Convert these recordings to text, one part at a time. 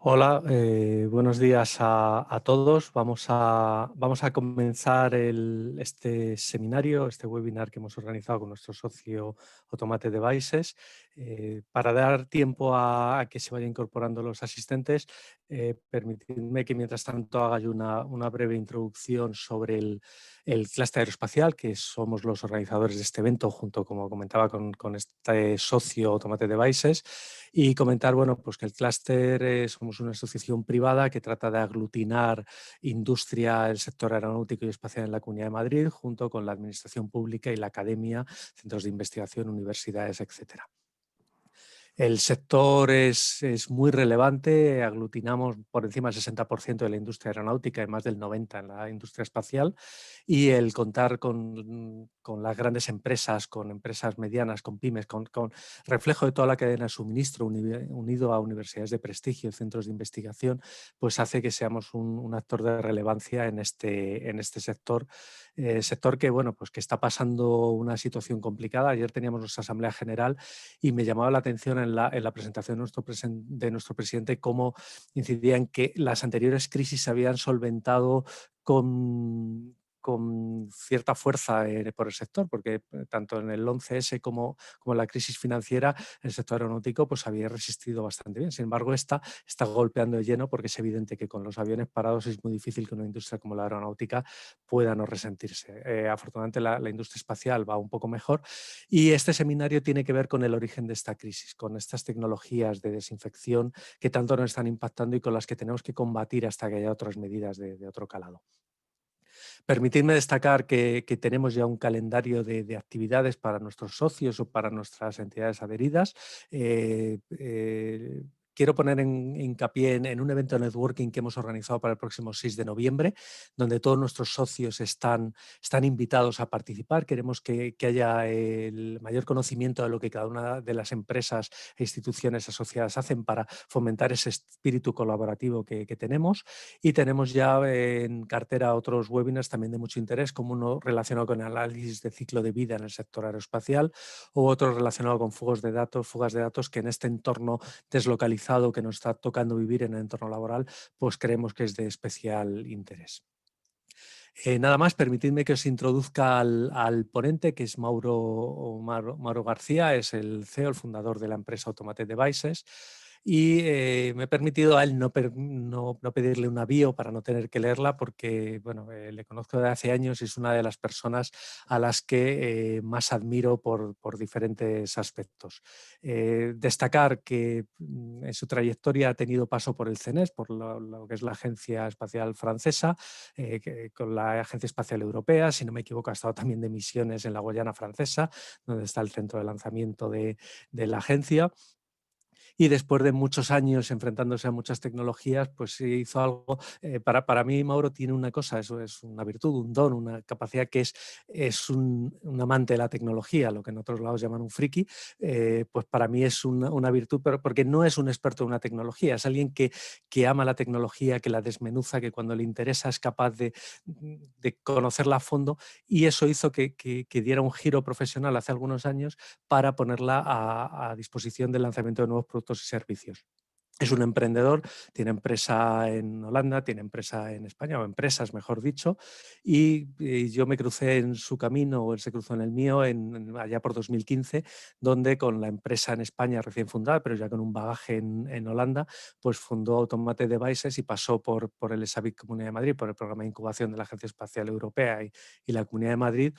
Hola, buenos días a todos. Vamos a comenzar este seminario, este webinar que hemos organizado con nuestro socio Automate Devices. Para dar tiempo a que se vayan incorporando los asistentes, permitidme que mientras tanto haga yo una breve introducción sobre el clúster aeroespacial, que somos los organizadores de este evento, junto, como comentaba, con este socio Automate Devices. Y comentar, bueno, pues que el clúster somos una asociación privada que trata de aglutinar industria, el sector aeronáutico y espacial en la Comunidad de Madrid, junto con la administración pública y la academia, centros de investigación, universidades, etcétera. El sector es muy relevante, aglutinamos por encima del 60% de la industria aeronáutica y más del 90% en la industria espacial, y el contar con las grandes empresas, con empresas medianas, con pymes, con reflejo de toda la cadena de suministro unido a universidades de prestigio, centros de investigación, pues hace que seamos un actor de relevancia en este sector. Sector que, bueno, pues que está pasando una situación complicada. Ayer teníamos nuestra Asamblea General y me llamaba la atención en la presentación de nuestro presidente cómo incidía en que las anteriores crisis se habían solventado con cierta fuerza por el sector, porque tanto en el 11S como en la crisis financiera el sector aeronáutico pues había resistido bastante bien. Sin embargo, esta está golpeando de lleno porque es evidente que con los aviones parados es muy difícil que una industria como la aeronáutica pueda no resentirse. Afortunadamente la industria espacial va un poco mejor y este seminario tiene que ver con el origen de esta crisis, con estas tecnologías de desinfección que tanto nos están impactando y con las que tenemos que combatir hasta que haya otras medidas de otro calado. Permitidme destacar que tenemos ya un calendario de actividades para nuestros socios o para nuestras entidades adheridas. Quiero poner hincapié en un evento de networking que hemos organizado para el próximo 6 de noviembre, donde todos nuestros socios están invitados a participar. Queremos que haya el mayor conocimiento de lo que cada una de las empresas e instituciones asociadas hacen para fomentar ese espíritu colaborativo que tenemos. Y tenemos ya en cartera otros webinars también de mucho interés, como uno relacionado con el análisis de ciclo de vida en el sector aeroespacial u otro relacionado con fugas de datos que en este entorno deslocalizado que nos está tocando vivir en el entorno laboral, pues creemos que es de especial interés. Nada más, permitidme que os introduzca al ponente, que es Mauro García, es el CEO, el fundador de la empresa Automate Devices, y me he permitido a él no pedirle una bio para no tener que leerla, porque bueno, le conozco desde hace años y es una de las personas a las que más admiro por diferentes aspectos. Destacar que en su trayectoria ha tenido paso por el CNES, por lo que es la Agencia Espacial Francesa, con la Agencia Espacial Europea, si no me equivoco, ha estado también de misiones en la Guayana Francesa, donde está el centro de lanzamiento de la agencia. Y después de muchos años enfrentándose a muchas tecnologías, pues hizo algo. Para mí, Mauro tiene una cosa, eso es una virtud, un don, una capacidad que es un amante de la tecnología, lo que en otros lados llaman un friki. Pues para mí es una virtud, pero porque no es un experto en una tecnología, es alguien que ama la tecnología, que la desmenuza, que cuando le interesa es capaz de conocerla a fondo, y eso hizo que diera un giro profesional hace algunos años para ponerla a disposición del lanzamiento de nuevos productos y servicios. Es un emprendedor, tiene empresa en Holanda, tiene empresa en España, o empresas, mejor dicho, y yo me crucé en su camino, o él se cruzó en el mío, allá por 2015, donde con la empresa en España recién fundada, pero ya con un bagaje en Holanda, pues fundó Automate Devices y pasó por el ESAVIC Comunidad de Madrid, por el programa de incubación de la Agencia Espacial Europea y la Comunidad de Madrid.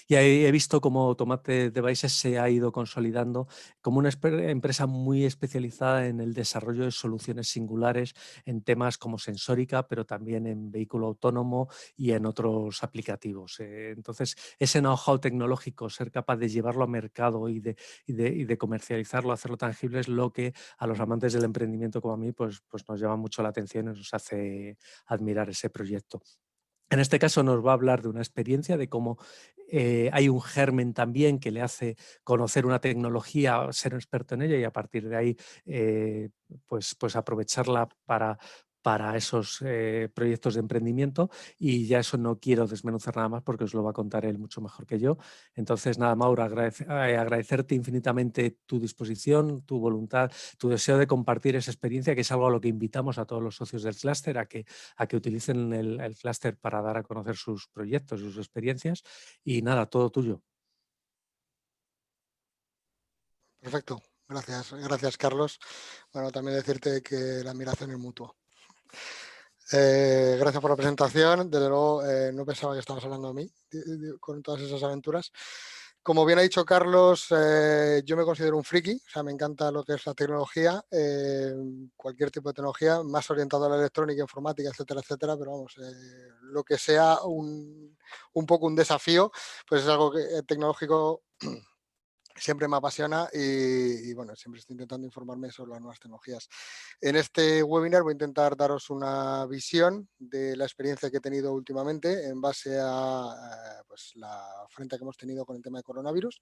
Y ahí he visto cómo Automate Devices se ha ido consolidando como una empresa muy especializada en el desarrollo de soluciones singulares en temas como sensórica, pero también en vehículo autónomo y en otros aplicativos. Entonces, ese know-how tecnológico, ser capaz de llevarlo a mercado y de comercializarlo, hacerlo tangible, es lo que a los amantes del emprendimiento como a mí pues nos llama mucho la atención y nos hace admirar ese proyecto. En este caso nos va a hablar de una experiencia, de cómo hay un germen también que le hace conocer una tecnología, ser experto en ella y a partir de ahí pues aprovecharla para esos proyectos de emprendimiento, y ya eso no quiero desmenuzar nada más porque os lo va a contar él mucho mejor que yo. Entonces, nada, Mauro, agradecerte infinitamente tu disposición, tu voluntad, tu deseo de compartir esa experiencia, que es algo a lo que invitamos a todos los socios del clúster, a que utilicen el clúster para dar a conocer sus proyectos, sus experiencias, y nada, todo tuyo. Perfecto, gracias Carlos. Bueno, también decirte que la admiración es mutua. Gracias por la presentación. Desde luego, no pensaba que estabas hablando de mí con todas esas aventuras. Como bien ha dicho Carlos, yo me considero un friki, o sea, me encanta lo que es la tecnología, cualquier tipo de tecnología, más orientado a la electrónica, informática, etcétera, etcétera, pero vamos, lo que sea un poco un desafío, pues es algo tecnológico siempre me apasiona y, bueno, siempre estoy intentando informarme sobre las nuevas tecnologías. En este webinar voy a intentar daros una visión de la experiencia que he tenido últimamente en base a pues, la frente que hemos tenido con el tema de coronavirus.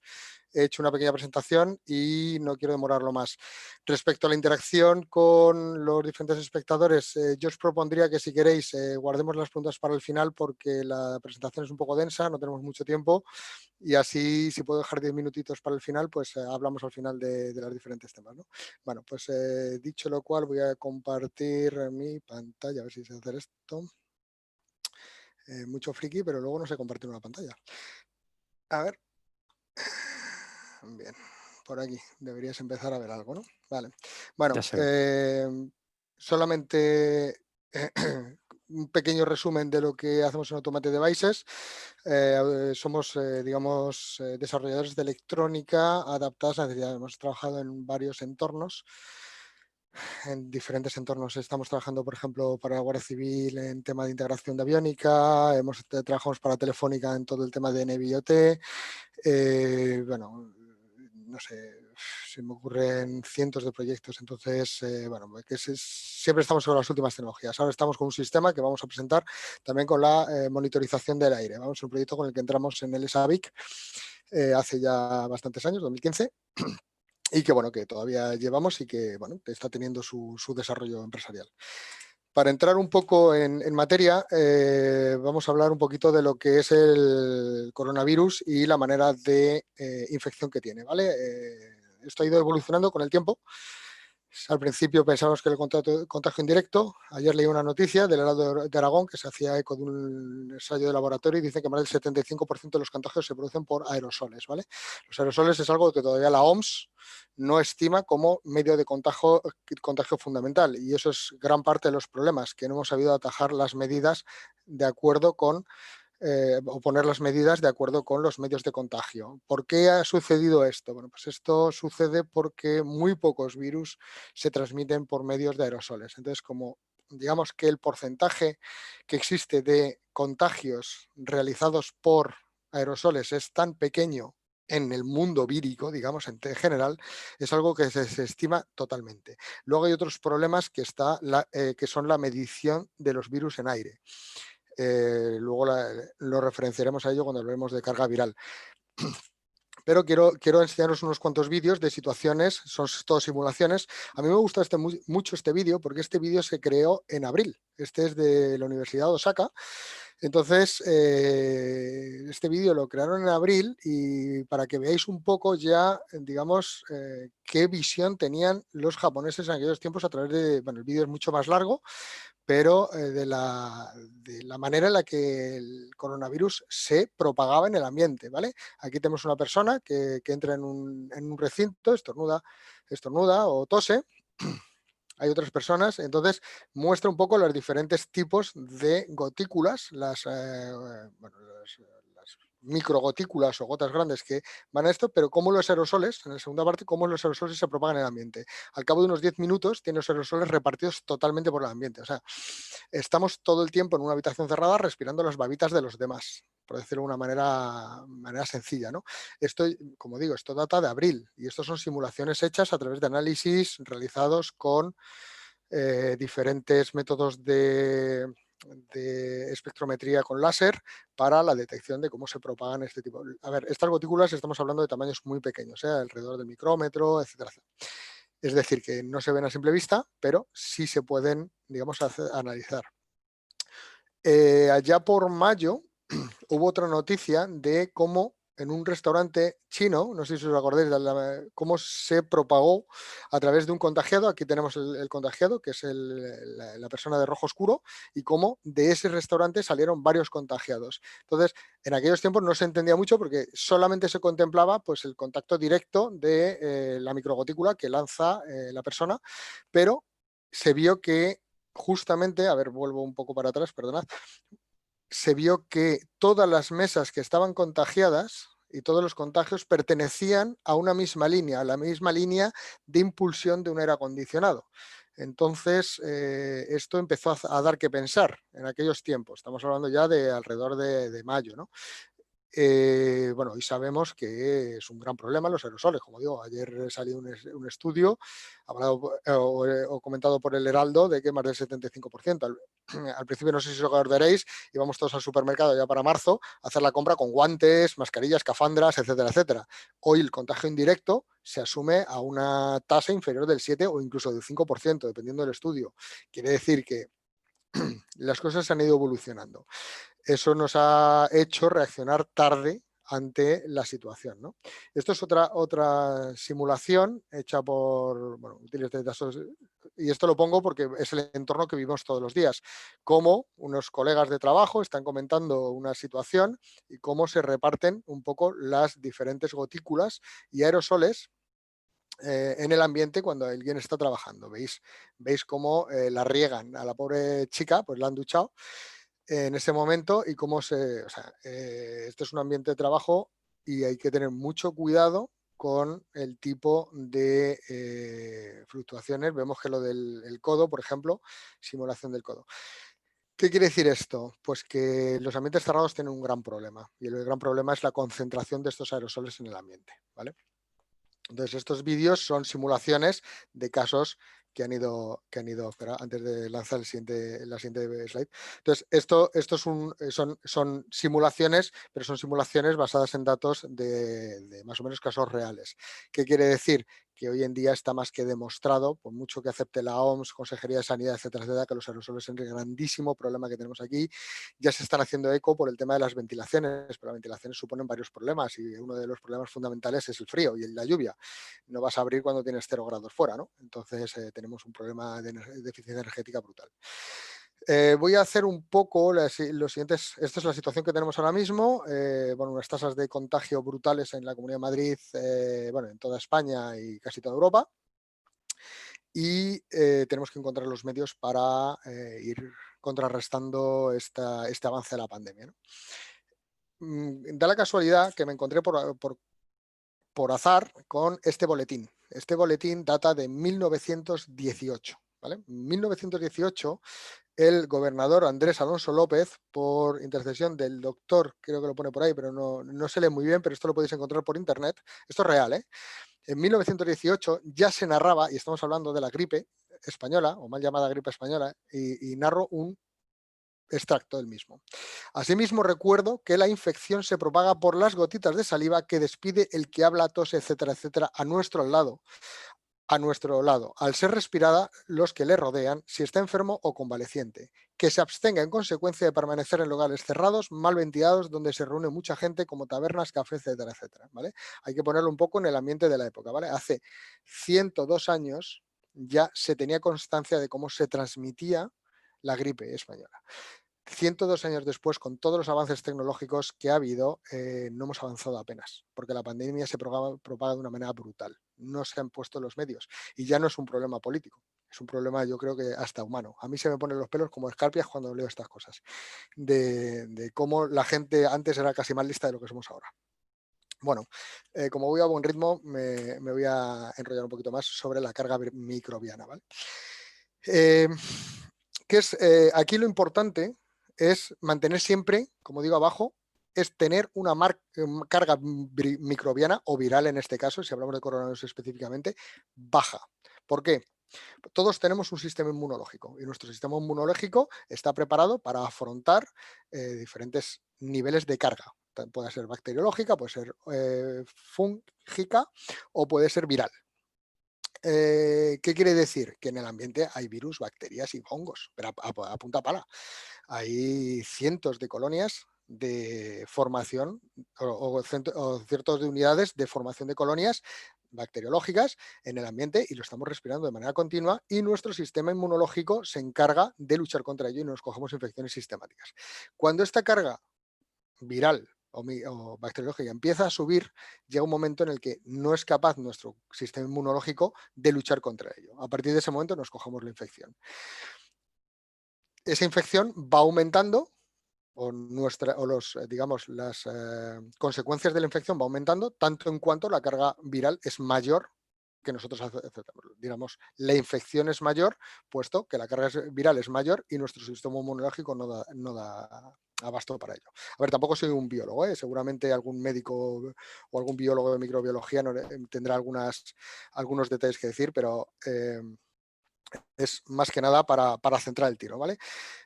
He hecho una pequeña presentación y no quiero demorarlo más. Respecto a la interacción con los diferentes espectadores, yo os propondría que si queréis guardemos las preguntas para el final porque la presentación es un poco densa, no tenemos mucho tiempo. Y así, si puedo dejar 10 minutitos para el final, pues hablamos al final de los diferentes temas, ¿no? Bueno, pues dicho lo cual, voy a compartir mi pantalla, a ver si sé hacer esto. Mucho friki, pero luego no sé compartir una pantalla. A ver. Bien, por aquí deberías empezar a ver algo, ¿no? Vale. Bueno, solamente un pequeño resumen de lo que hacemos en Automate Devices. Somos, digamos, desarrolladores de electrónica adaptadas a necesidades. Hemos trabajado en varios entornos, en diferentes entornos. Estamos trabajando, por ejemplo, para la Guardia Civil en tema de integración de aviónica, trabajamos para Telefónica en todo el tema de NB-IoT. Bueno, no sé, se me ocurren cientos de proyectos, entonces, bueno, siempre estamos sobre las últimas tecnologías. Ahora estamos con un sistema que vamos a presentar también con la monitorización del aire. Vamos, un proyecto con el que entramos en el ESAVIC hace ya bastantes años, 2015, y que, bueno, que todavía llevamos y que, bueno, está teniendo su desarrollo empresarial. Para entrar un poco en materia, vamos a hablar un poquito de lo que es el coronavirus y la manera de infección que tiene, ¿vale? Esto ha ido evolucionando con el tiempo. Al principio pensábamos que el contagio indirecto. Ayer leí una noticia del Heraldo de Aragón que se hacía eco de un ensayo de laboratorio y dice que más del 75% de los contagios se producen por aerosoles, ¿vale? Los aerosoles es algo que todavía la OMS no estima como medio de contagio fundamental, y eso es gran parte de los problemas, que no hemos sabido atajar las medidas de acuerdo con o poner las medidas de acuerdo con los medios de contagio. ¿Por qué ha sucedido esto? Bueno, pues esto sucede porque muy pocos virus se transmiten por medios de aerosoles. Entonces, como digamos que el porcentaje que existe de contagios realizados por aerosoles es tan pequeño en el mundo vírico, digamos, en general, es algo que se estima totalmente. Luego hay otros problemas que son la medición de los virus en aire. Luego lo referenciaremos a ello cuando hablemos de carga viral. Pero quiero enseñaros unos cuantos vídeos de situaciones, son todas simulaciones. A mí me gusta mucho este vídeo porque este vídeo se creó en abril. Este es de la Universidad de Osaka. Entonces, este vídeo lo crearon en abril y para que veáis un poco ya, digamos, qué visión tenían los japoneses en aquellos tiempos a través de, bueno, el vídeo es mucho más largo, pero de la manera en la que el coronavirus se propagaba en el ambiente, ¿vale? Aquí tenemos una persona que entra en un recinto, estornuda o tose. Hay otras personas, entonces muestra un poco los diferentes tipos de gotículas, las microgotículas o gotas grandes que van a esto, pero cómo los aerosoles, en la segunda parte, cómo los aerosoles se propagan en el ambiente. Al cabo de unos 10 minutos, tiene los aerosoles repartidos totalmente por el ambiente. O sea, estamos todo el tiempo en una habitación cerrada respirando las babitas de los demás, por decirlo de una manera sencilla, ¿no? Esto, como digo, esto data de abril y estos son simulaciones hechas a través de análisis realizados con diferentes métodos de espectrometría con láser para la detección de cómo se propagan este tipo. A ver, estas gotículas estamos hablando de tamaños muy pequeños, alrededor del micrómetro, etcétera. Es decir, que no se ven a simple vista, pero sí se pueden, digamos, analizar. Allá por mayo hubo otra noticia de cómo en un restaurante chino, no sé si os acordáis de cómo se propagó a través de un contagiado. Aquí tenemos el contagiado, que es la persona de rojo oscuro, y cómo de ese restaurante salieron varios contagiados. Entonces, en aquellos tiempos no se entendía mucho porque solamente se contemplaba pues, el contacto directo de la microgotícula que lanza la persona, pero se vio que justamente, a ver, vuelvo un poco para atrás, perdonad, se vio que todas las mesas que estaban contagiadas y todos los contagios pertenecían a una misma línea, a la misma línea de impulsión de un aire acondicionado. Entonces, esto empezó a dar que pensar en aquellos tiempos. Estamos hablando ya de alrededor de mayo, ¿no? Bueno, y sabemos que es un gran problema los aerosoles. Como digo, ayer salió un estudio hablado o comentado por el Heraldo de que más del 75%. Al principio, no sé si os acordaréis, íbamos todos al supermercado ya para marzo a hacer la compra con guantes, mascarillas, escafandras, etcétera, etcétera. Hoy el contagio indirecto se asume a una tasa inferior del 7 o incluso del 5%, dependiendo del estudio. Quiere decir que las cosas han ido evolucionando. Eso nos ha hecho reaccionar tarde ante la situación, ¿no? Esto es otra simulación hecha por útiles de datos, y esto lo pongo porque es el entorno que vivimos todos los días. Cómo unos colegas de trabajo están comentando una situación y cómo se reparten un poco las diferentes gotículas y aerosoles en el ambiente cuando alguien está trabajando. Veis cómo la riegan a la pobre chica, pues la han duchado en ese momento y cómo esto es un ambiente de trabajo y hay que tener mucho cuidado con el tipo de fluctuaciones. Vemos que lo del codo, por ejemplo, simulación del codo. ¿Qué quiere decir esto? Pues que los ambientes cerrados tienen un gran problema y el gran problema es la concentración de estos aerosoles en el ambiente, ¿vale? Entonces, estos vídeos son simulaciones de casos que han ido, espera, antes de lanzar la siguiente slide. Entonces, esto son simulaciones, pero son simulaciones basadas en datos de más o menos casos reales. ¿Qué quiere decir? Que hoy en día está más que demostrado, por mucho que acepte la OMS, Consejería de Sanidad, etcétera, etcétera, que los aerosoles son el grandísimo problema que tenemos aquí. Ya se están haciendo eco por el tema de las ventilaciones, pero las ventilaciones suponen varios problemas y uno de los problemas fundamentales es el frío y la lluvia. No vas a abrir cuando tienes 0 grados fuera, ¿no? Entonces tenemos un problema de eficiencia energética brutal. Voy a hacer un poco los siguientes. Esta es la situación que tenemos ahora mismo. Unas tasas de contagio brutales en la Comunidad de Madrid, en toda España y casi toda Europa. Y tenemos que encontrar los medios para ir contrarrestando este avance de la pandemia, ¿no? Da la casualidad que me encontré por azar con este boletín. Este boletín data de 1918. ¿Vale? En 1918, el gobernador Andrés Alonso López, por intercesión del doctor, creo que lo pone por ahí, pero no se lee muy bien, pero esto lo podéis encontrar por internet. Esto es real, ¿eh? En 1918 ya se narraba, y estamos hablando de la gripe española, o mal llamada gripe española, y narro un extracto del mismo. Asimismo, recuerdo que la infección se propaga por las gotitas de saliva que despide el que habla, tose, etcétera, etcétera, a nuestro lado, al ser respirada los que le rodean, si está enfermo o convaleciente, que se abstenga en consecuencia de permanecer en lugares cerrados, mal ventilados, donde se reúne mucha gente, como tabernas, cafés, etcétera, etcétera, ¿vale? Hay que ponerlo un poco en el ambiente de la época, ¿vale? Hace 102 años ya se tenía constancia de cómo se transmitía la gripe española. 102 años después, con todos los avances tecnológicos que ha habido, no hemos avanzado apenas, porque la pandemia se propaga de una manera brutal. No se han puesto los medios y ya no es un problema político, es un problema, yo creo que hasta humano. A mí se me ponen los pelos como escarpias cuando leo estas cosas, de cómo la gente antes era casi más lista de lo que somos ahora. Bueno, como voy a buen ritmo, me voy a enrollar un poquito más sobre la carga microbiana, ¿vale? Aquí lo importante es mantener siempre, como digo abajo, es tener una carga microbiana o viral en este caso, si hablamos de coronavirus específicamente, baja. ¿Por qué? Todos tenemos un sistema inmunológico y nuestro sistema inmunológico está preparado para afrontar diferentes niveles de carga. Puede ser bacteriológica, puede ser fúngica o puede ser viral. ¿Qué quiere decir? Que en el ambiente hay virus, bacterias y hongos, pero a punta pala. Hay cientos de colonias de formación o ciertos de unidades de formación de colonias bacteriológicas en el ambiente y lo estamos respirando de manera continua y nuestro sistema inmunológico se encarga de luchar contra ello y nos cogemos infecciones sistemáticas. Cuando esta carga viral o bacteriológica empieza a subir, llega un momento en el que no es capaz nuestro sistema inmunológico de luchar contra ello. A partir de ese momento nos cogemos la infección. Esa infección va aumentando digamos, las consecuencias de la infección va aumentando tanto en cuanto la carga viral es mayor que nosotros aceptamos. Digamos, la infección es mayor, puesto que la carga viral es mayor y nuestro sistema inmunológico no da abasto para ello. A ver, tampoco soy un biólogo, ¿eh? Seguramente algún médico o algún biólogo de microbiología tendrá algunos detalles que decir, pero es más que nada para centrar el tiro, ¿vale?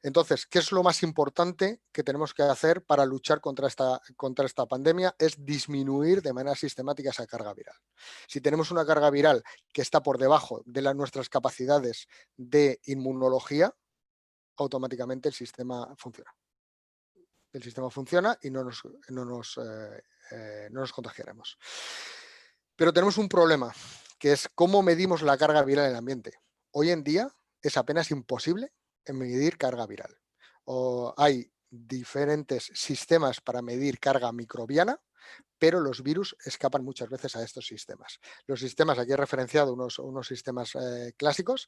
Entonces, ¿qué es lo más importante que tenemos que hacer para luchar contra esta pandemia? Es disminuir de manera sistemática esa carga viral. Si tenemos una carga viral que está por debajo de nuestras capacidades de inmunología, automáticamente el sistema funciona. El sistema funciona y no nos contagiaremos. Pero tenemos un problema, que es cómo medimos la carga viral en el ambiente. Hoy en día es apenas imposible medir carga viral. Hay diferentes sistemas para medir carga microbiana, pero los virus escapan muchas veces a estos sistemas. Los sistemas, aquí he referenciado unos sistemas clásicos,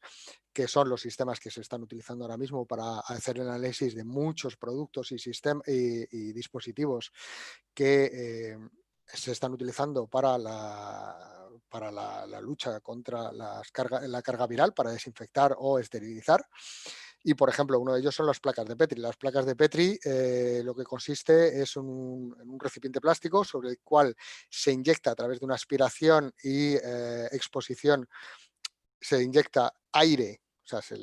que son los sistemas que se están utilizando ahora mismo para hacer el análisis de muchos productos y dispositivos que se están utilizando para la lucha contra la carga viral, para desinfectar o esterilizar. Y, por ejemplo, uno de ellos son las placas de Petri. Las placas de Petri lo que consiste es en un recipiente plástico sobre el cual se inyecta a través de una aspiración y exposición, se inyecta aire, o sea, se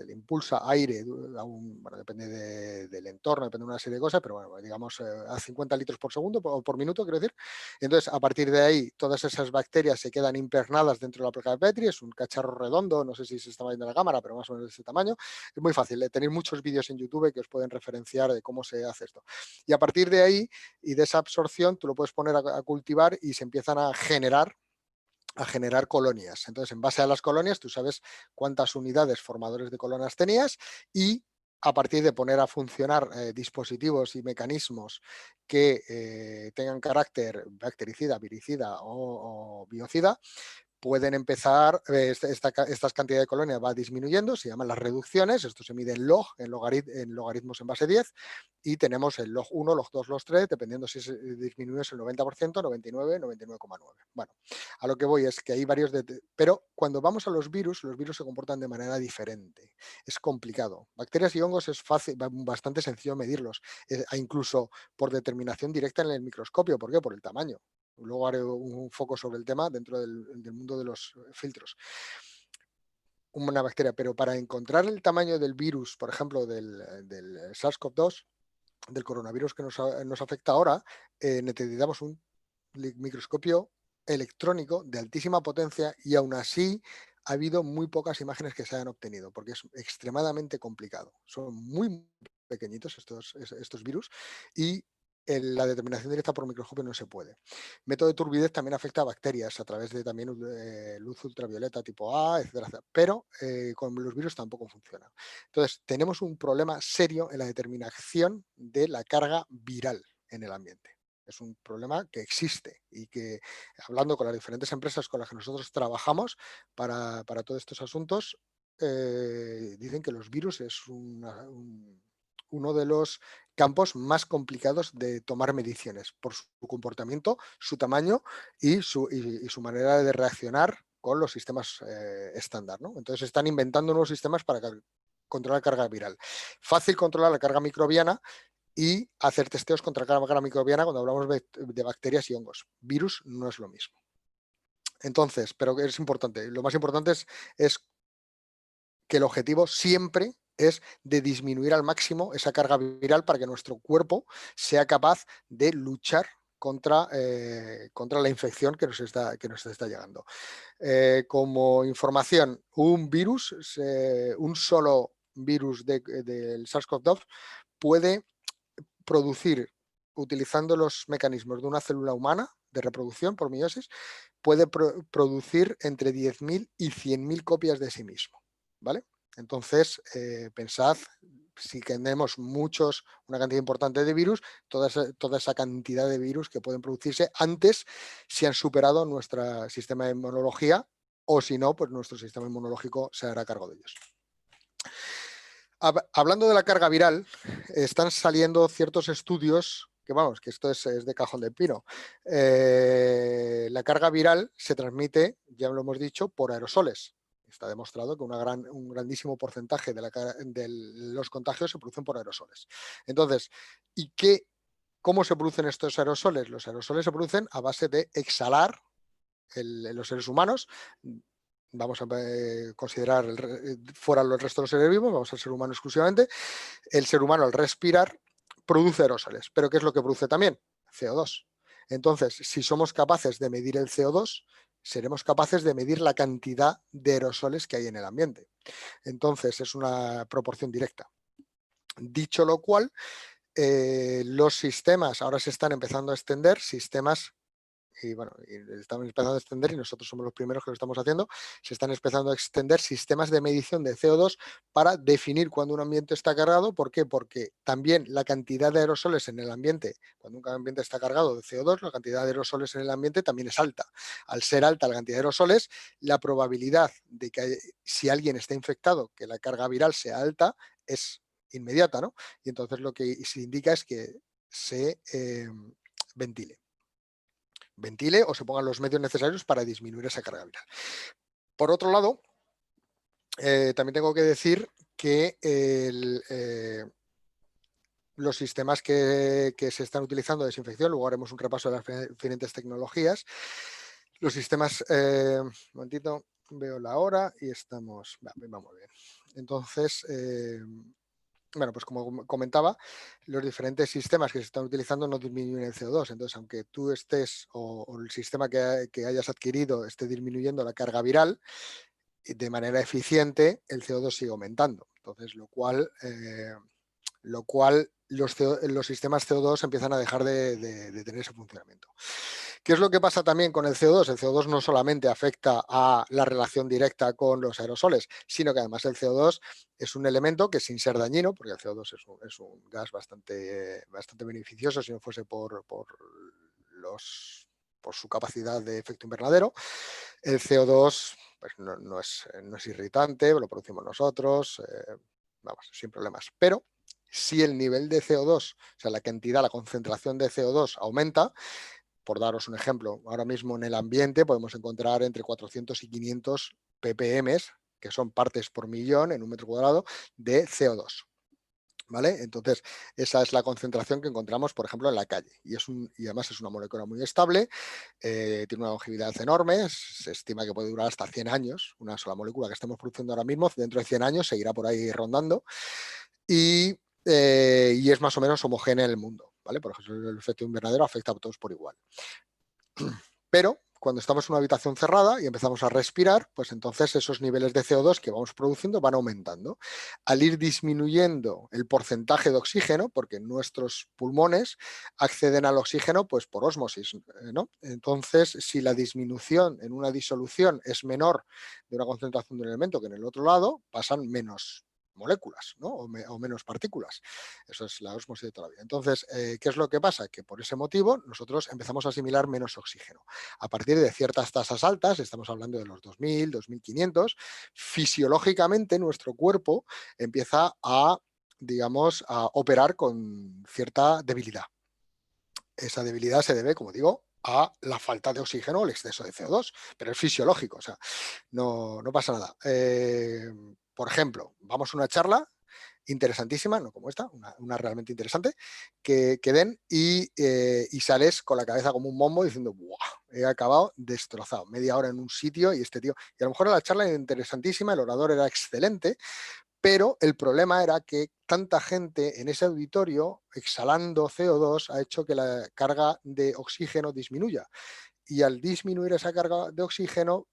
le impulsa aire, bueno, depende del entorno, depende de una serie de cosas, pero bueno, digamos a 50 litros por segundo o por minuto, quiero decir. Entonces, a partir de ahí, todas esas bacterias se quedan impregnadas dentro de la placa de Petri, es un cacharro redondo, no sé si se está viendo la cámara, pero más o menos de ese tamaño. Es muy fácil, tenéis muchos vídeos en YouTube que os pueden referenciar de cómo se hace esto. Y a partir de ahí y de esa absorción, tú lo puedes poner a cultivar y se empiezan a generar colonias. Entonces, en base a las colonias, tú sabes cuántas unidades formadores de colonias tenías y a partir de poner a funcionar dispositivos y mecanismos que tengan carácter bactericida, viricida o biocida, pueden empezar, estas cantidades de colonias va disminuyendo, se llaman las reducciones, esto se mide en log, en logaritmos en base 10, y tenemos el log 1, log 2, log 3, dependiendo si disminuye el 90%, 99, 99,9. Bueno, a lo que voy es que hay varios, pero cuando vamos a los virus se comportan de manera diferente. Es complicado. Bacterias y hongos es fácil, bastante sencillo medirlos, incluso por determinación directa en el microscopio. ¿Por qué? Por el tamaño. Luego haré un foco sobre el tema dentro del mundo de los filtros. Una bacteria, pero para encontrar el tamaño del virus, por ejemplo, del SARS-CoV-2, del coronavirus que nos afecta ahora, necesitamos un microscopio electrónico de altísima potencia y aún así ha habido muy pocas imágenes que se hayan obtenido porque es extremadamente complicado. Son muy pequeñitos estos virus y la determinación directa por microscopio no se puede. Método de turbidez también afecta a bacterias a través de también luz ultravioleta tipo A, etcétera, etcétera. Pero con los virus tampoco funciona. Entonces, tenemos un problema serio en la determinación de la carga viral en el ambiente. Es un problema que existe y que, hablando con las diferentes empresas con las que nosotros trabajamos para todos estos asuntos, dicen que los virus es uno de los campos más complicados de tomar mediciones por su comportamiento, su tamaño y su manera de reaccionar con los sistemas estándar, ¿no? Entonces están inventando nuevos sistemas para controlar la carga viral. Fácil controlar la carga microbiana y hacer testeos contra la carga microbiana cuando hablamos de bacterias y hongos. Virus no es lo mismo. Entonces, pero es importante, lo más importante es que el objetivo siempre es de disminuir al máximo esa carga viral para que nuestro cuerpo sea capaz de luchar contra la infección que nos está llegando. Como información, un virus, un solo virus del SARS-CoV-2 puede producir, utilizando los mecanismos de una célula humana de reproducción por meiosis, puede producir entre 10.000 y 100.000 copias de sí mismo, ¿vale? Entonces, pensad, si tenemos una cantidad importante de virus, toda esa cantidad de virus que pueden producirse antes, si han superado nuestro sistema de inmunología, o si no, pues nuestro sistema inmunológico se hará cargo de ellos. Hablando de la carga viral, están saliendo ciertos estudios que, vamos, que esto es de cajón de pino. La carga viral se transmite, ya lo hemos dicho, por aerosoles. Está demostrado que un grandísimo porcentaje de los contagios se producen por aerosoles. Entonces, ¿cómo se producen estos aerosoles? Los aerosoles se producen a base de exhalar los seres humanos. Vamos a considerar fuera los restos de los seres vivos, vamos al ser humano exclusivamente. El ser humano, al respirar, produce aerosoles. ¿Pero qué es lo que produce también? CO2. Entonces, si somos capaces de medir el CO2, seremos capaces de medir la cantidad de aerosoles que hay en el ambiente. Entonces, es una proporción directa. Dicho lo cual, los sistemas ahora se están empezando a extender, y bueno, estamos empezando a extender, y nosotros somos los primeros que lo estamos haciendo, se están empezando a extender sistemas de medición de CO2 para definir cuándo un ambiente está cargado. ¿Por qué? Porque también la cantidad de aerosoles en el ambiente, cuando un ambiente está cargado de CO2, la cantidad de aerosoles en el ambiente también es alta. Al ser alta la cantidad de aerosoles, la probabilidad de que si alguien está infectado, que la carga viral sea alta, es inmediata, ¿no? Y entonces lo que se indica es que se ventile o se pongan los medios necesarios para disminuir esa carga viral. Por otro lado, también tengo que decir que los sistemas que se están utilizando de desinfección, luego haremos un repaso de las diferentes tecnologías. Los sistemas, un momentito, veo la hora y vamos bien. Entonces, bueno, pues como comentaba, los diferentes sistemas que se están utilizando no disminuyen el CO2. Entonces, aunque tú estés o el sistema que hayas adquirido esté disminuyendo la carga viral de manera eficiente, el CO2 sigue aumentando. Entonces, lo cual los sistemas CO2 empiezan a dejar de tener ese funcionamiento. ¿Qué es lo que pasa también con el CO2? El CO2 no solamente afecta a la relación directa con los aerosoles, sino que además el CO2 es un elemento que, sin ser dañino, porque el CO2 es un gas bastante beneficioso si no fuese por su capacidad de efecto invernadero, el CO2 pues no es irritante, lo producimos nosotros, vamos, sin problemas. Pero si el nivel de CO2, o sea, la concentración de CO2 aumenta, por daros un ejemplo, ahora mismo en el ambiente podemos encontrar entre 400 y 500 ppm, que son partes por millón en un metro cuadrado, de CO2. ¿Vale? Entonces, esa es la concentración que encontramos, por ejemplo, en la calle. Y además es una molécula muy estable, tiene una longevidad enorme, se estima que puede durar hasta 100 años, una sola molécula que estamos produciendo ahora mismo, dentro de 100 años seguirá por ahí rondando, y es más o menos homogénea en el mundo, ¿vale? Por ejemplo, el efecto invernadero afecta a todos por igual. Pero cuando estamos en una habitación cerrada y empezamos a respirar, pues entonces esos niveles de CO2 que vamos produciendo van aumentando. Al ir disminuyendo el porcentaje de oxígeno, porque nuestros pulmones acceden al oxígeno pues por ósmosis, ¿no? Entonces, si la disminución en una disolución es menor de una concentración de un elemento que en el otro lado, pasan menos moléculas, ¿no? o menos partículas. Eso es la ósmosis de toda la vida. Entonces, ¿qué es lo que pasa? Que por ese motivo nosotros empezamos a asimilar menos oxígeno. A partir de ciertas tasas altas, estamos hablando de los 2000, 2500, fisiológicamente nuestro cuerpo empieza a, digamos, a operar con cierta debilidad. Esa debilidad se debe, como digo, a la falta de oxígeno o el exceso de CO2, pero es fisiológico, o sea, no pasa nada. Por ejemplo, vamos a una charla interesantísima, no como esta, una realmente interesante, que den y sales con la cabeza como un bombo diciendo, ¡buah! He acabado destrozado, media hora en un sitio y este tío, y a lo mejor la charla era interesantísima, el orador era excelente, pero el problema era que tanta gente en ese auditorio exhalando CO2 ha hecho que la carga de oxígeno disminuya. Y al disminuir esa carga de oxígeno,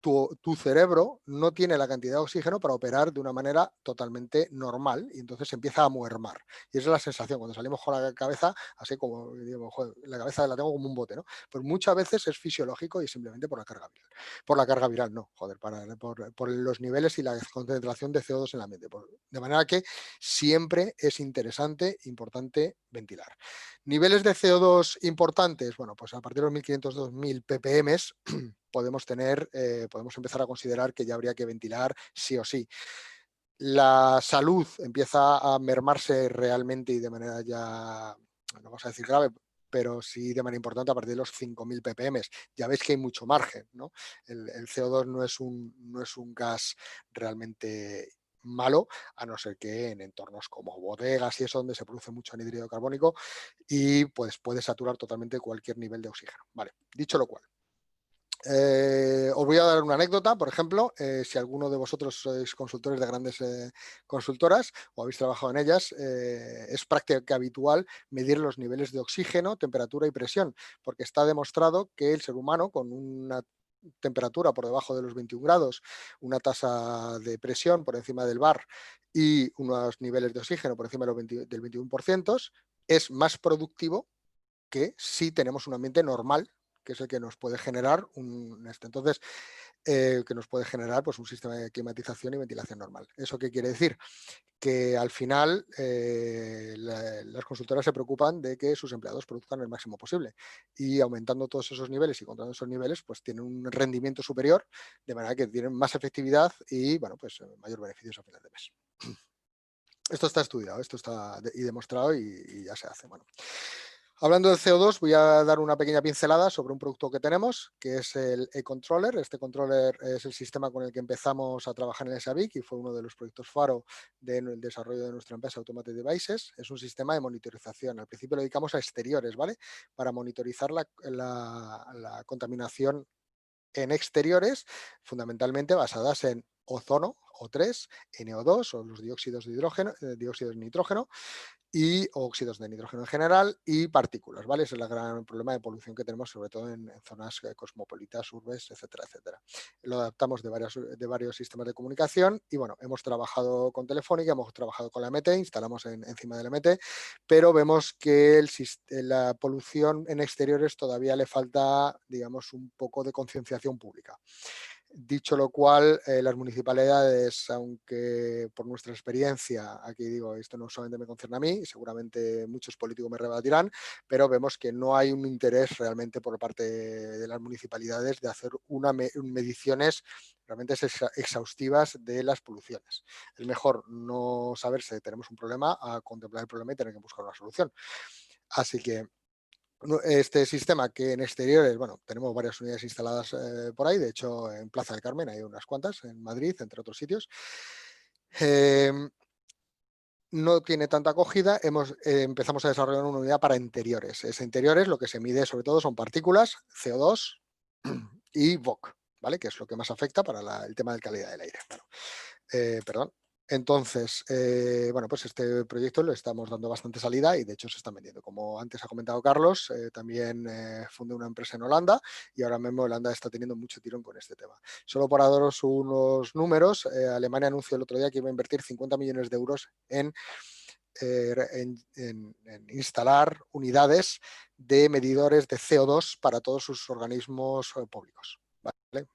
tu cerebro no tiene la cantidad de oxígeno para operar de una manera totalmente normal y entonces se empieza a muermar. Y esa es la sensación cuando salimos con la cabeza, así como digo, joder, la cabeza la tengo como un bote, ¿no? Pues muchas veces es fisiológico y simplemente por la carga viral. Por la carga viral, no, joder, por los niveles y la concentración de CO2 en la mente. De manera que siempre es interesante, importante ventilar. Niveles de CO2 importantes, bueno, pues a partir de los 1500-2000 ppm podemos empezar a considerar que ya habría que ventilar sí o sí. La salud empieza a mermarse realmente y de manera ya, no vamos a decir grave, pero sí de manera importante a partir de los 5000 ppm. Ya veis que hay mucho margen, ¿no? El CO2 no es un gas realmente malo, a no ser que en entornos como bodegas y eso, donde se produce mucho anhídrido carbónico y pues puede saturar totalmente cualquier nivel de oxígeno. Vale, dicho lo cual. Os voy a dar una anécdota, por ejemplo, si alguno de vosotros sois consultores de grandes consultoras o habéis trabajado en ellas, es práctica habitual medir los niveles de oxígeno, temperatura y presión, porque está demostrado que el ser humano con una temperatura por debajo de los 21 grados, una tasa de presión por encima del bar y unos niveles de oxígeno por encima del 21%, es más productivo que si tenemos un ambiente normal, que es el que nos puede generar entonces que nos puede generar pues un sistema de climatización y ventilación normal. ¿Eso qué quiere decir? Que al final las consultoras se preocupan de que sus empleados produzcan el máximo posible y aumentando todos esos niveles y controlando esos niveles pues tienen un rendimiento superior, de manera que tienen más efectividad y bueno, pues mayor beneficios a final de mes. Esto está estudiado, esto está demostrado y ya se hace. Bueno. Hablando del CO2, voy a dar una pequeña pincelada sobre un producto que tenemos, que es el e-controller. Este controller es el sistema con el que empezamos a trabajar en el SABIC y fue uno de los proyectos faro del desarrollo de nuestra empresa Automated Devices. Es un sistema de monitorización. Al principio lo dedicamos a exteriores, ¿vale? Para monitorizar la contaminación en exteriores, fundamentalmente basadas en ozono, O3, NO2 o los dióxidos de hidrógeno, dióxidos de nitrógeno y óxidos de nitrógeno en general y partículas, ¿vale? Ese es el gran problema de polución que tenemos, sobre todo en zonas cosmopolitas, urbes, etcétera, etcétera. Lo adaptamos de varios sistemas de comunicación y, bueno, hemos trabajado con Telefónica, hemos trabajado con la MT, instalamos encima de la MT, pero vemos que la polución en exteriores todavía le falta, digamos, un poco de concienciación pública. Dicho lo cual, las municipalidades, aunque por nuestra experiencia, aquí digo, esto no solamente me concierne a mí, seguramente muchos políticos me rebatirán, pero vemos que no hay un interés realmente por parte de las municipalidades de hacer mediciones realmente exhaustivas de las poluciones. Es mejor no saber si tenemos un problema a contemplar el problema y tener que buscar una solución. Así que este sistema que en exteriores, bueno, tenemos varias unidades instaladas por ahí, de hecho en Plaza del Carmen hay unas cuantas, en Madrid, entre otros sitios. No tiene tanta acogida, empezamos a desarrollar una unidad para interiores. Es interiores, lo que se mide sobre todo son partículas, CO2 y VOC, ¿vale? Que es lo que más afecta para el tema de calidad del aire. Bueno, perdón. Entonces, bueno, pues este proyecto le estamos dando bastante salida y de hecho se están vendiendo. Como antes ha comentado Carlos, también fundé una empresa en Holanda y ahora mismo Holanda está teniendo mucho tirón con este tema. Solo para daros unos números, Alemania anunció el otro día que iba a invertir 50 millones de euros en instalar unidades de medidores de CO2 para todos sus organismos públicos. ¿Vale?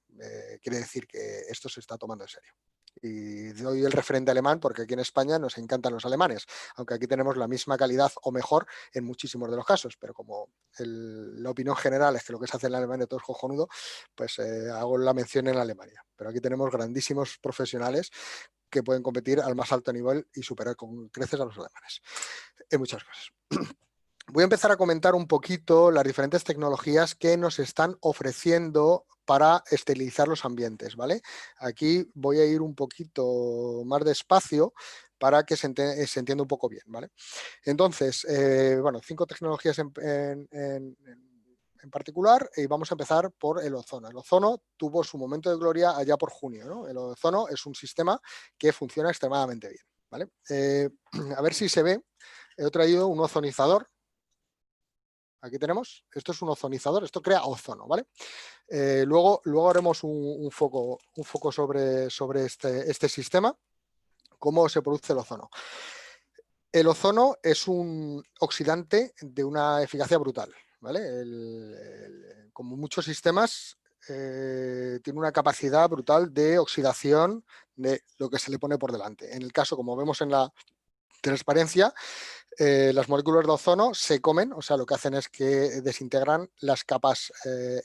Quiere decir que esto se está tomando en serio. Y doy el referente alemán porque aquí en España nos encantan los alemanes, aunque aquí tenemos la misma calidad o mejor en muchísimos de los casos, pero como la opinión general es que lo que se hace en Alemania todo es cojonudo, pues hago la mención en Alemania. Pero aquí tenemos grandísimos profesionales que pueden competir al más alto nivel y superar con creces a los alemanes en muchas cosas. Voy a empezar a comentar un poquito las diferentes tecnologías que nos están ofreciendo para esterilizar los ambientes, ¿vale? Aquí voy a ir un poquito más despacio para que se entienda un poco bien, ¿vale? Entonces, bueno, 5 tecnologías en en particular, y vamos a empezar por el ozono. El ozono tuvo su momento de gloria allá por junio, ¿no? El ozono es un sistema que funciona extremadamente bien, ¿vale? A ver si se ve. He traído un ozonizador. Aquí tenemos, esto es un ozonizador, esto crea ozono, ¿vale? Luego haremos un foco sobre este sistema, cómo se produce el ozono. El ozono es un oxidante de una eficacia brutal, ¿vale? Como muchos sistemas, tiene una capacidad brutal de oxidación de lo que se le pone por delante. En el caso, como vemos en la transparencia, las moléculas de ozono se comen, o sea, lo que hacen es que desintegran las capas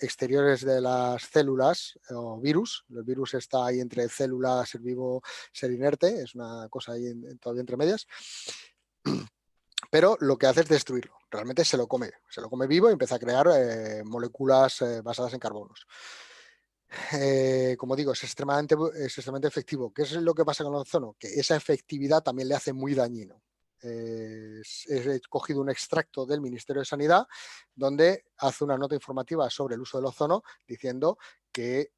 exteriores de las células o virus. El virus está ahí entre célula, ser vivo, ser inerte, es una cosa ahí todavía entre medias. Pero lo que hace es destruirlo. Realmente se lo come vivo y empieza a crear moléculas basadas en carbonos. Como digo, es extremadamente efectivo. ¿Qué es lo que pasa con el ozono? Que esa efectividad también le hace muy dañino. He cogido un extracto del Ministerio de Sanidad donde hace una nota informativa sobre el uso del ozono diciendo que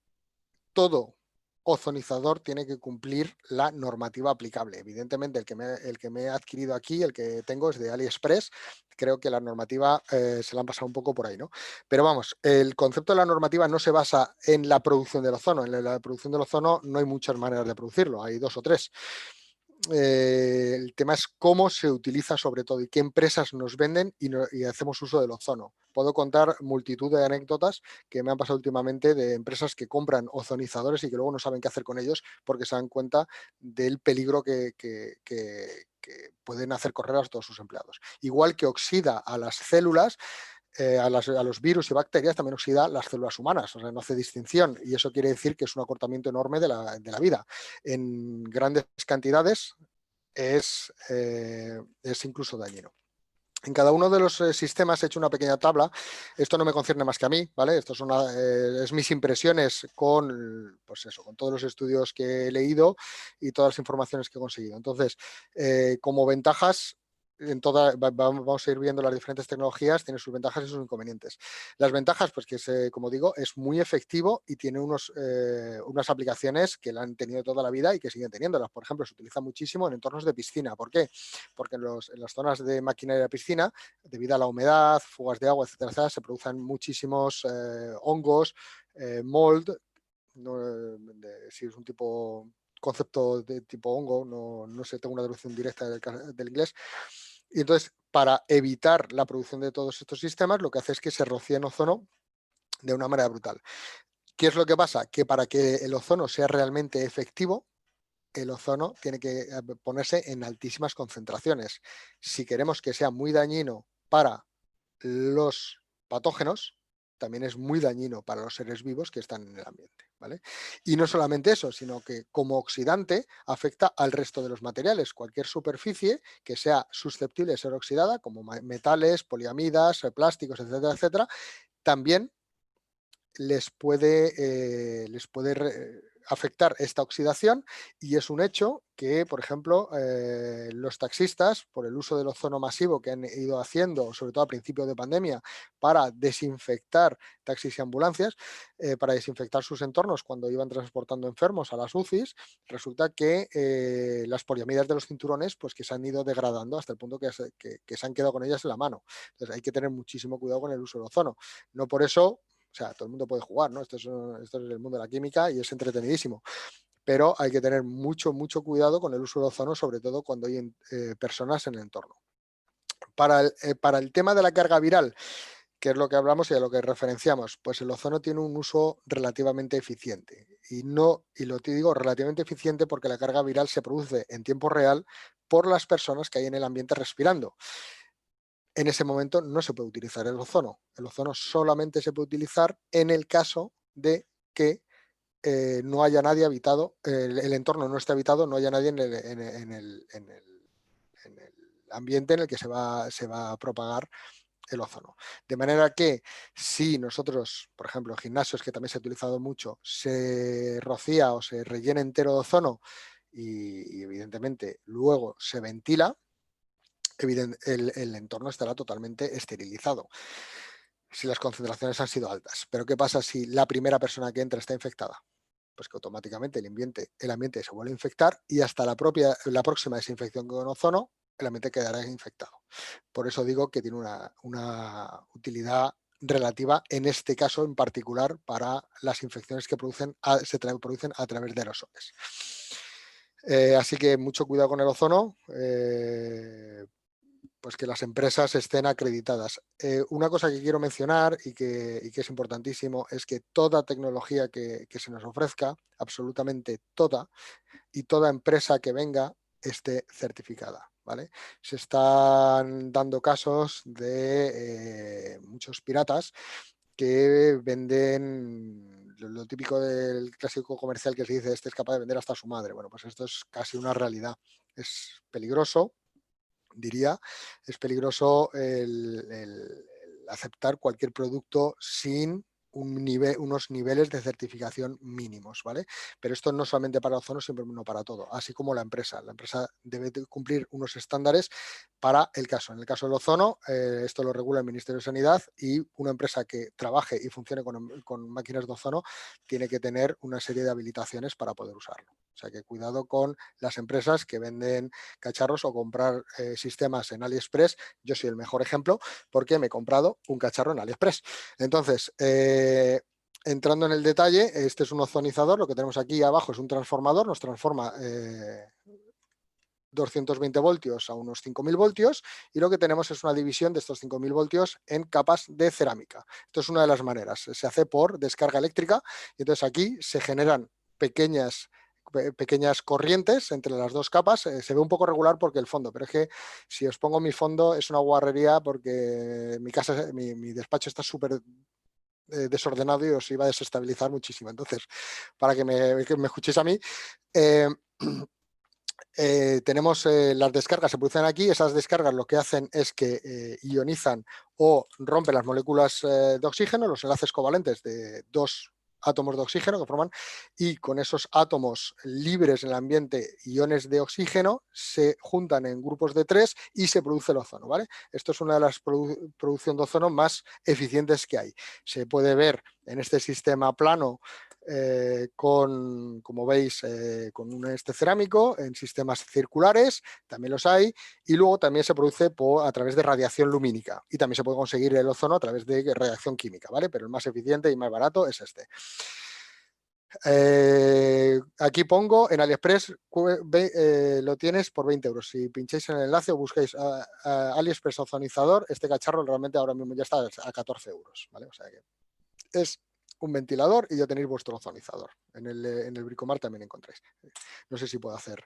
todo ozonizador tiene que cumplir la normativa aplicable. Evidentemente, el que me he adquirido aquí, el que tengo es de AliExpress. Creo que la normativa se la han pasado un poco por ahí, ¿no? Pero vamos, el concepto de la normativa no se basa en la producción del ozono. En la producción del ozono no hay muchas maneras de producirlo, hay 2 o 3. El tema es cómo se utiliza sobre todo y qué empresas nos venden y hacemos uso del ozono. Puedo contar multitud de anécdotas que me han pasado últimamente de empresas que compran ozonizadores y que luego no saben qué hacer con ellos porque se dan cuenta del peligro que pueden hacer correr a todos sus empleados. Igual que oxida a las células, a los virus y bacterias, también oxida las células humanas, o sea, no hace distinción, y eso quiere decir que es un acortamiento enorme de la vida. En grandes cantidades es incluso dañino. En cada uno de los sistemas he hecho una pequeña tabla. Esto no me concierne más que a mí, ¿vale? Esto es mis impresiones con, pues eso, con todos los estudios que he leído y todas las informaciones que he conseguido. Entonces, como ventajas, vamos a ir viendo las diferentes tecnologías, tiene sus ventajas y sus inconvenientes. Las ventajas, pues que como digo, es muy efectivo y tiene unas aplicaciones que la han tenido toda la vida y que siguen teniéndolas. Por ejemplo, se utiliza muchísimo en entornos de piscina. ¿Por qué? Porque en las zonas de maquinaria de piscina, debido a la humedad, fugas de agua, etcétera, etcétera, se producen muchísimos hongos, mold, si es un concepto de tipo hongo, no sé, tengo una traducción directa del inglés. Y entonces, para evitar la producción de todos estos sistemas, lo que hace es que se rocíe en ozono de una manera brutal. ¿Qué es lo que pasa? Que para que el ozono sea realmente efectivo, el ozono tiene que ponerse en altísimas concentraciones. Si queremos que sea muy dañino para los patógenos, también es muy dañino para los seres vivos que están en el ambiente, ¿vale? Y no solamente eso, sino que como oxidante afecta al resto de los materiales. Cualquier superficie que sea susceptible de ser oxidada, como metales, poliamidas, plásticos, etcétera, etcétera, también les puede afectar esta oxidación, y es un hecho que, por ejemplo, los taxistas, por el uso del ozono masivo que han ido haciendo, sobre todo a principios de pandemia, para desinfectar taxis y ambulancias, para desinfectar sus entornos cuando iban transportando enfermos a las UCIs, resulta que las poliamidas de los cinturones, pues que se han ido degradando hasta el punto que se han quedado con ellas en la mano. Entonces hay que tener muchísimo cuidado con el uso del ozono. No por eso, o sea, todo el mundo puede jugar, ¿no? Esto es el mundo de la química y es entretenidísimo. Pero hay que tener mucho cuidado con el uso del ozono, sobre todo cuando hay personas en el entorno. Para el tema de la carga viral, que es lo que hablamos y a lo que referenciamos, pues el ozono tiene un uso relativamente eficiente. Y lo digo relativamente eficiente porque la carga viral se produce en tiempo real por las personas que hay en el ambiente respirando. En ese momento no se puede utilizar el ozono. El ozono solamente se puede utilizar en el caso de que no haya nadie habitado, el entorno no esté habitado, no haya nadie en el ambiente en el que se va a propagar el ozono. De manera que si nosotros, por ejemplo, en gimnasios, que también se ha utilizado mucho, se rocía o se rellena entero de ozono y evidentemente luego se ventila, el entorno estará totalmente esterilizado. si las concentraciones han sido altas. Pero ¿qué pasa si la primera persona que entra está infectada? Pues que automáticamente el ambiente se vuelve a infectar y hasta la próxima desinfección con ozono, el ambiente quedará infectado. Por eso digo que tiene una utilidad relativa en este caso en particular para las infecciones que se producen a través de aerosoles. Así que mucho cuidado con el ozono, pues que las empresas estén acreditadas. Una cosa que quiero mencionar y que es importantísimo es que toda tecnología que se nos ofrezca, absolutamente toda, y toda empresa que venga esté certificada. ¿Vale? Se están dando casos de muchos piratas que venden lo típico del clásico comercial que se dice este es capaz de vender hasta su madre. Bueno, pues esto es casi una realidad. Es peligroso, diría, es peligroso el aceptar cualquier producto sin unos niveles de certificación mínimos, ¿vale? Pero esto no solamente para ozono, siempre no para todo, así como la empresa. La empresa debe cumplir unos estándares para el caso. En el caso del ozono, esto lo regula el Ministerio de Sanidad y una empresa que trabaje y funcione con máquinas de ozono tiene que tener una serie de habilitaciones para poder usarlo. O sea que cuidado con las empresas que venden cacharros o comprar sistemas en AliExpress. Yo soy el mejor ejemplo porque me he comprado un cacharro en AliExpress. Entonces, entrando en el detalle, este es un ozonizador, lo que tenemos aquí abajo es un transformador, nos transforma 220 voltios a unos 5.000 voltios y lo que tenemos es una división de estos 5.000 voltios en capas de cerámica. Esto es una de las maneras, se hace por descarga eléctrica y entonces aquí se generan pequeñas corrientes entre las dos capas. Se ve un poco regular porque el fondo, pero es que si os pongo mi fondo es una guarrería porque mi despacho está súper desordenado y os iba a desestabilizar muchísimo. Entonces, para que me escuchéis a mí, tenemos las descargas, se producen aquí. Esas descargas lo que hacen es que ionizan o rompen las moléculas de oxígeno, los enlaces covalentes de dos átomos de oxígeno que forman, y con esos átomos libres en el ambiente, iones de oxígeno, se juntan en grupos de 3 y se produce el ozono, ¿vale? Esto es una de las producciones de ozono más eficientes que hay. Se puede ver en este sistema plano como veis, con un cerámico, en sistemas circulares, también los hay, y luego también se produce a través de radiación lumínica, y también se puede conseguir el ozono a través de radiación química, ¿vale? Pero el más eficiente y más barato es este. Aquí pongo en AliExpress, lo tienes por 20 euros. Si pincháis en el enlace o buscáis AliExpress ozonizador, este cacharro realmente ahora mismo ya está a 14 euros, ¿vale? O sea que es un ventilador y ya tenéis vuestro ozonizador. En el Bricomart también encontráis. No sé si puedo hacer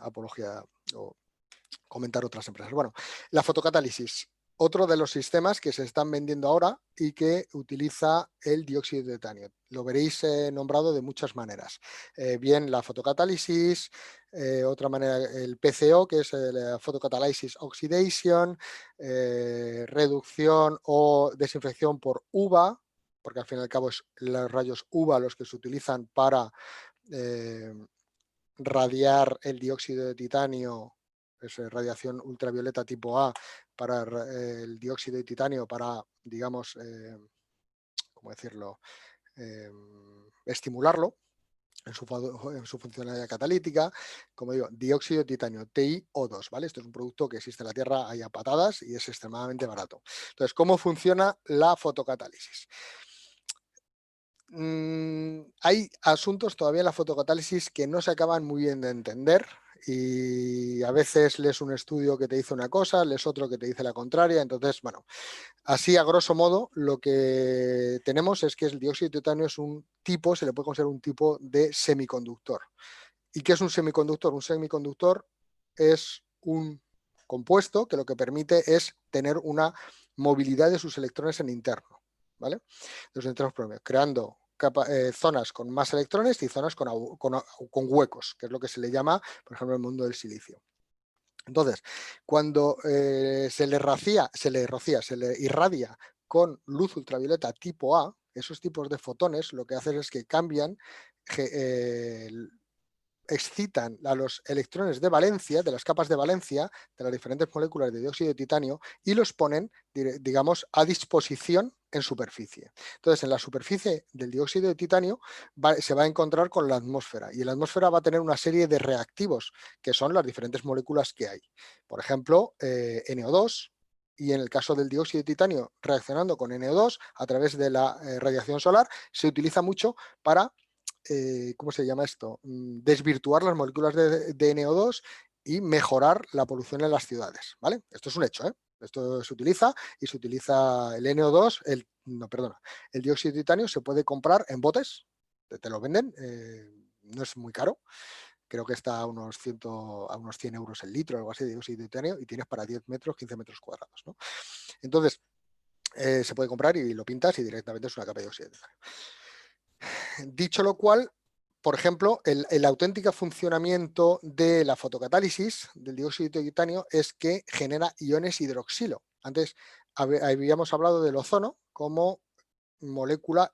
apología o comentar otras empresas. Bueno, la fotocatálisis. Otro de los sistemas que se están vendiendo ahora y que utiliza el dióxido de titanio. Lo veréis nombrado de muchas maneras. Bien la fotocatálisis, otra manera el PCO, que es la Photocatalysis Oxidation, reducción o desinfección por UVA, porque al fin y al cabo es los rayos UVA los que se utilizan para radiar el dióxido de titanio, es radiación ultravioleta tipo A, para el dióxido de titanio, para, digamos, ¿cómo decirlo?, estimularlo en su funcionalidad catalítica. Como digo, dióxido de titanio, TiO2, ¿vale? Esto es un producto que existe en la Tierra, hay a patadas y es extremadamente barato. Entonces, ¿cómo funciona la fotocatálisis? Hay asuntos todavía en la fotocatálisis que no se acaban muy bien de entender y a veces lees un estudio que te dice una cosa, lees otro que te dice la contraria. Entonces, bueno, así a grosso modo lo que tenemos es que el dióxido de titanio es un tipo, se le puede considerar un tipo de semiconductor. ¿Y qué es un semiconductor? Un semiconductor es un compuesto que lo que permite es tener una movilidad de sus electrones en interno, ¿vale? Los electrones promedio, creando zonas con más electrones y zonas con huecos, que es lo que se le llama, por ejemplo, en el mundo del silicio. Entonces, cuando se le irradia con luz ultravioleta tipo A, esos tipos de fotones lo que hacen es que cambian excitan a los electrones de valencia, de las capas de valencia, de las diferentes moléculas de dióxido de titanio, y los ponen, digamos, a disposición en superficie. Entonces, en la superficie del dióxido de titanio se va a encontrar con la atmósfera, y en la atmósfera va a tener una serie de reactivos, que son las diferentes moléculas que hay. Por ejemplo, NO2, y en el caso del dióxido de titanio reaccionando con NO2 a través de la radiación solar, se utiliza mucho para ¿cómo se llama esto? Desvirtuar las moléculas de NO2 y mejorar la polución en las ciudades, ¿vale? Esto es un hecho, ¿eh? Esto se utiliza, y se utiliza el NO2, el dióxido de titanio se puede comprar en botes, te lo venden, no es muy caro, creo que está a unos 100 euros el litro, algo así, de dióxido de titanio, y tienes para 10 metros, 15 metros cuadrados, ¿no? Entonces, se puede comprar y lo pintas y directamente es una capa de dióxido de titanio. Dicho lo cual, por ejemplo, el auténtico funcionamiento de la fotocatálisis del dióxido de titanio es que genera iones hidroxilo. Antes habíamos hablado del ozono como molécula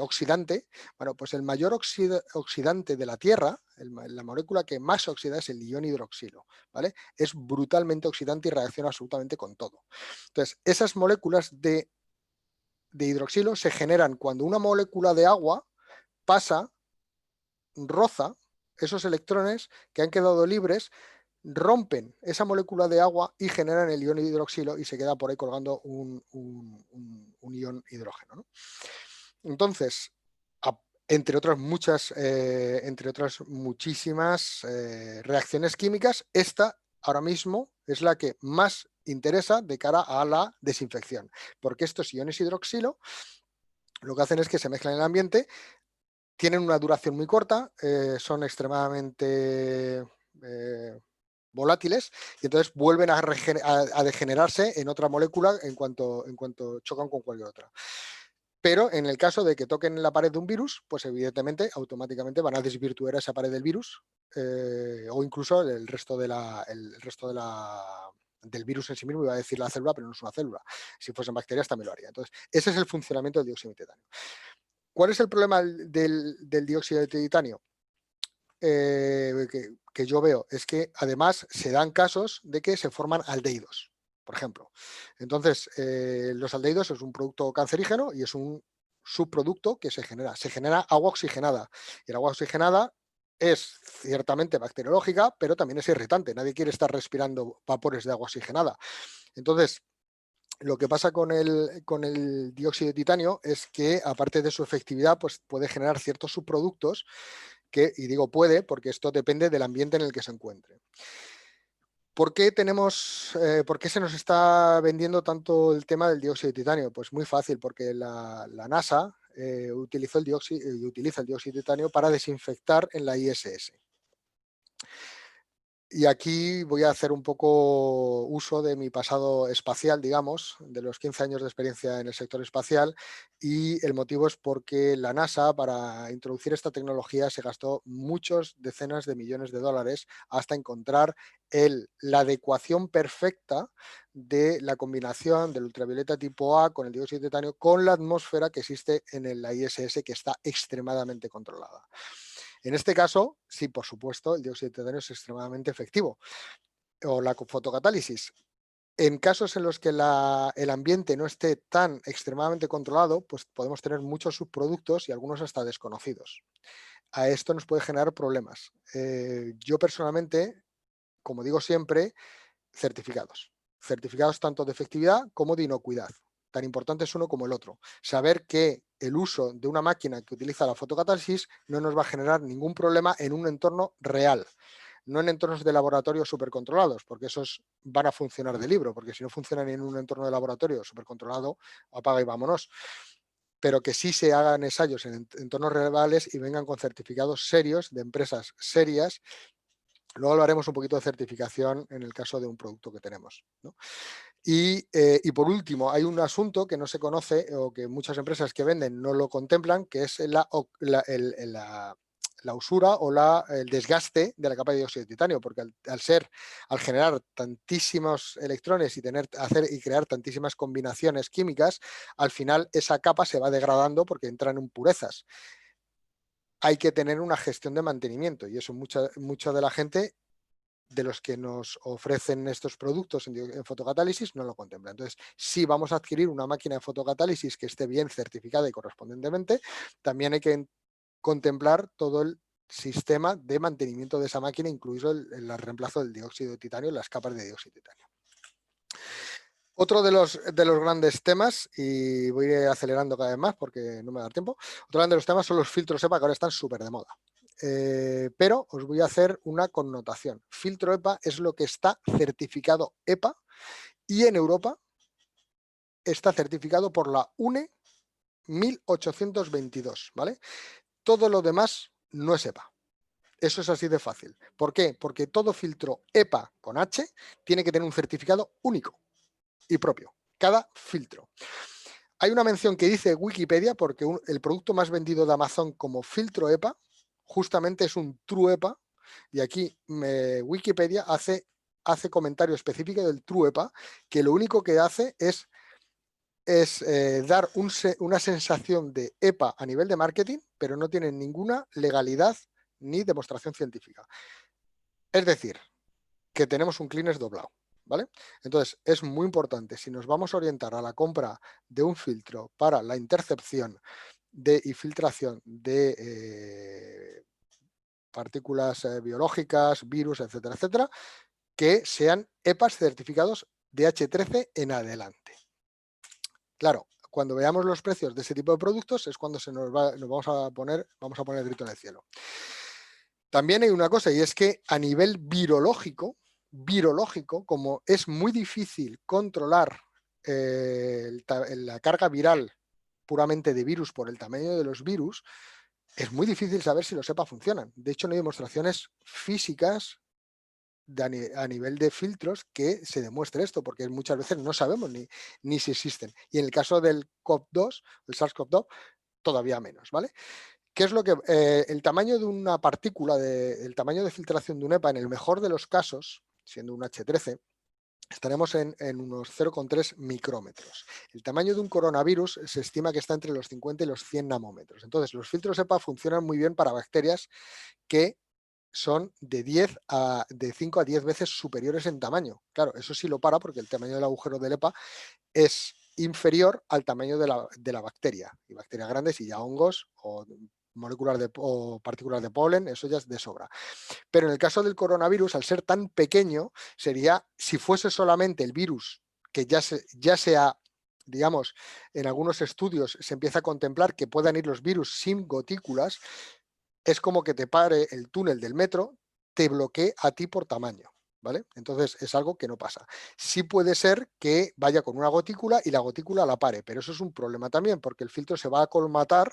oxidante. Bueno, pues el mayor oxidante de la Tierra, la molécula que más oxida, es el ion hidroxilo, ¿vale? Es brutalmente oxidante y reacciona absolutamente con todo. Entonces, esas moléculas de hidroxilo se generan cuando una molécula de agua roza esos electrones que han quedado libres, rompen esa molécula de agua y generan el ion hidroxilo, y se queda por ahí colgando un ion hidrógeno, ¿no? Entonces, entre otras muchísimas reacciones químicas, esta ahora mismo es la que más interesa de cara a la desinfección, porque estos iones hidroxilo lo que hacen es que se mezclan en el ambiente, tienen una duración muy corta, son extremadamente volátiles, y entonces vuelven a degenerarse en otra molécula en cuanto chocan con cualquier otra. Pero en el caso de que toquen la pared de un virus, pues evidentemente automáticamente van a desvirtuar esa pared del virus, o incluso el resto del virus en sí mismo. Iba a decir la célula, pero no es una célula. Si fuesen bacterias también lo haría. Entonces, ese es el funcionamiento del dióxido de titanio. ¿Cuál es el problema del dióxido de titanio? Que yo veo es que además se dan casos de que se forman aldehídos, por ejemplo. Entonces, los aldehídos es un producto cancerígeno y es un subproducto que se genera agua oxigenada, y el agua oxigenada es ciertamente bacteriológica, pero también es irritante. Nadie quiere estar respirando vapores de agua oxigenada. Entonces, lo que pasa con el dióxido de titanio es que, aparte de su efectividad, pues puede generar ciertos subproductos y digo puede porque esto depende del ambiente en el que se encuentre. ¿Por qué se nos está vendiendo tanto el tema del dióxido de titanio? Pues muy fácil, porque la NASA utiliza el dióxido de titanio para desinfectar en la ISS. Y aquí voy a hacer un poco uso de mi pasado espacial, digamos, de los 15 años de experiencia en el sector espacial, y el motivo es porque la NASA, para introducir esta tecnología, se gastó muchos decenas de millones de dólares hasta encontrar la adecuación perfecta de la combinación del ultravioleta tipo A con el dióxido de titanio con la atmósfera que existe en la ISS, que está extremadamente controlada. En este caso, sí, por supuesto, el dióxido de titanio es extremadamente efectivo, o la fotocatálisis. En casos en los que el ambiente no esté tan extremadamente controlado, pues podemos tener muchos subproductos y algunos hasta desconocidos. A esto nos puede generar problemas. Yo personalmente, como digo siempre, certificados tanto de efectividad como de inocuidad. Tan importante es uno como el otro. Saber que el uso de una máquina que utiliza la fotocatálisis no nos va a generar ningún problema en un entorno real, no en entornos de laboratorio supercontrolados, porque esos van a funcionar de libro, porque si no funcionan en un entorno de laboratorio supercontrolado, apaga y vámonos. Pero que sí se hagan ensayos en entornos reales y vengan con certificados serios de empresas serias. Luego hablaremos un poquito de certificación en el caso de un producto que tenemos, ¿no? Y por último, hay un asunto que no se conoce, o que muchas empresas que venden no lo contemplan, que es la usura o el desgaste de la capa de dióxido de titanio, porque al generar tantísimos electrones y crear tantísimas combinaciones químicas, al final esa capa se va degradando porque entran impurezas. hay que tener una gestión de mantenimiento y eso mucha de la gente de los que nos ofrecen estos productos en fotocatálisis no lo contempla. Entonces, si vamos a adquirir una máquina de fotocatálisis que esté bien certificada y correspondientemente, también hay que contemplar todo el sistema de mantenimiento de esa máquina, incluido el reemplazo del dióxido de titanio, las capas de dióxido de titanio. Otro de los grandes temas, y voy a ir acelerando cada vez más porque no me da tiempo, otro de los temas son los filtros EPA que ahora están súper de moda. Pero os voy a hacer una connotación. Filtro EPA es lo que está certificado EPA y en Europa está certificado por la UNE 1822, ¿vale? Todo lo demás no es EPA. Eso es así de fácil. ¿Por qué? Porque todo filtro EPA con H tiene que tener un certificado único y propio, cada filtro. Hay una mención que dice Wikipedia porque el producto más vendido de Amazon como filtro EPA justamente es un True EPA y aquí Wikipedia hace comentario específico del True EPA que lo único que hace es dar una sensación de EPA a nivel de marketing, pero no tiene ninguna legalidad ni demostración científica. Es decir, que tenemos un cleaners doblado, ¿vale? Entonces, es muy importante, si nos vamos a orientar a la compra de un filtro para la intercepción y filtración de partículas biológicas, virus, etcétera, etcétera, que sean EPAs certificados de H13 en adelante. Claro, cuando veamos los precios de ese tipo de productos es cuando nos vamos a poner el grito en el cielo. También hay una cosa y es que a nivel virológico, como es muy difícil controlar la carga viral puramente de virus por el tamaño de los virus, es muy difícil saber si los EPA funcionan. De hecho, no hay demostraciones físicas a nivel de filtros que se demuestre esto, porque muchas veces no sabemos ni si existen. Y en el caso del CoV-2, el SARS-CoV-2, todavía menos, ¿vale? ¿Qué es lo que el tamaño de una partícula, el tamaño de filtración de un EPA, en el mejor de los casos, siendo un H13, estaremos en unos 0,3 micrómetros. El tamaño de un coronavirus se estima que está entre los 50 y los 100 nanómetros. Entonces, los filtros EPA funcionan muy bien para bacterias que son de 5 a 10 veces superiores en tamaño. Claro, eso sí lo para porque el tamaño del agujero del EPA es inferior al tamaño de la bacteria. Y bacterias grandes y ya hongos o moléculas o partículas de polen, eso ya es de sobra. Pero en el caso del coronavirus, al ser tan pequeño, sería, si fuese solamente el virus, que ya sea, digamos, en algunos estudios se empieza a contemplar que puedan ir los virus sin gotículas, es como que te pare el túnel del metro, te bloquee a ti por tamaño. ¿Vale? Entonces es algo que no pasa. Sí puede ser que vaya con una gotícula y la gotícula la pare, pero eso es un problema también porque el filtro se va a colmatar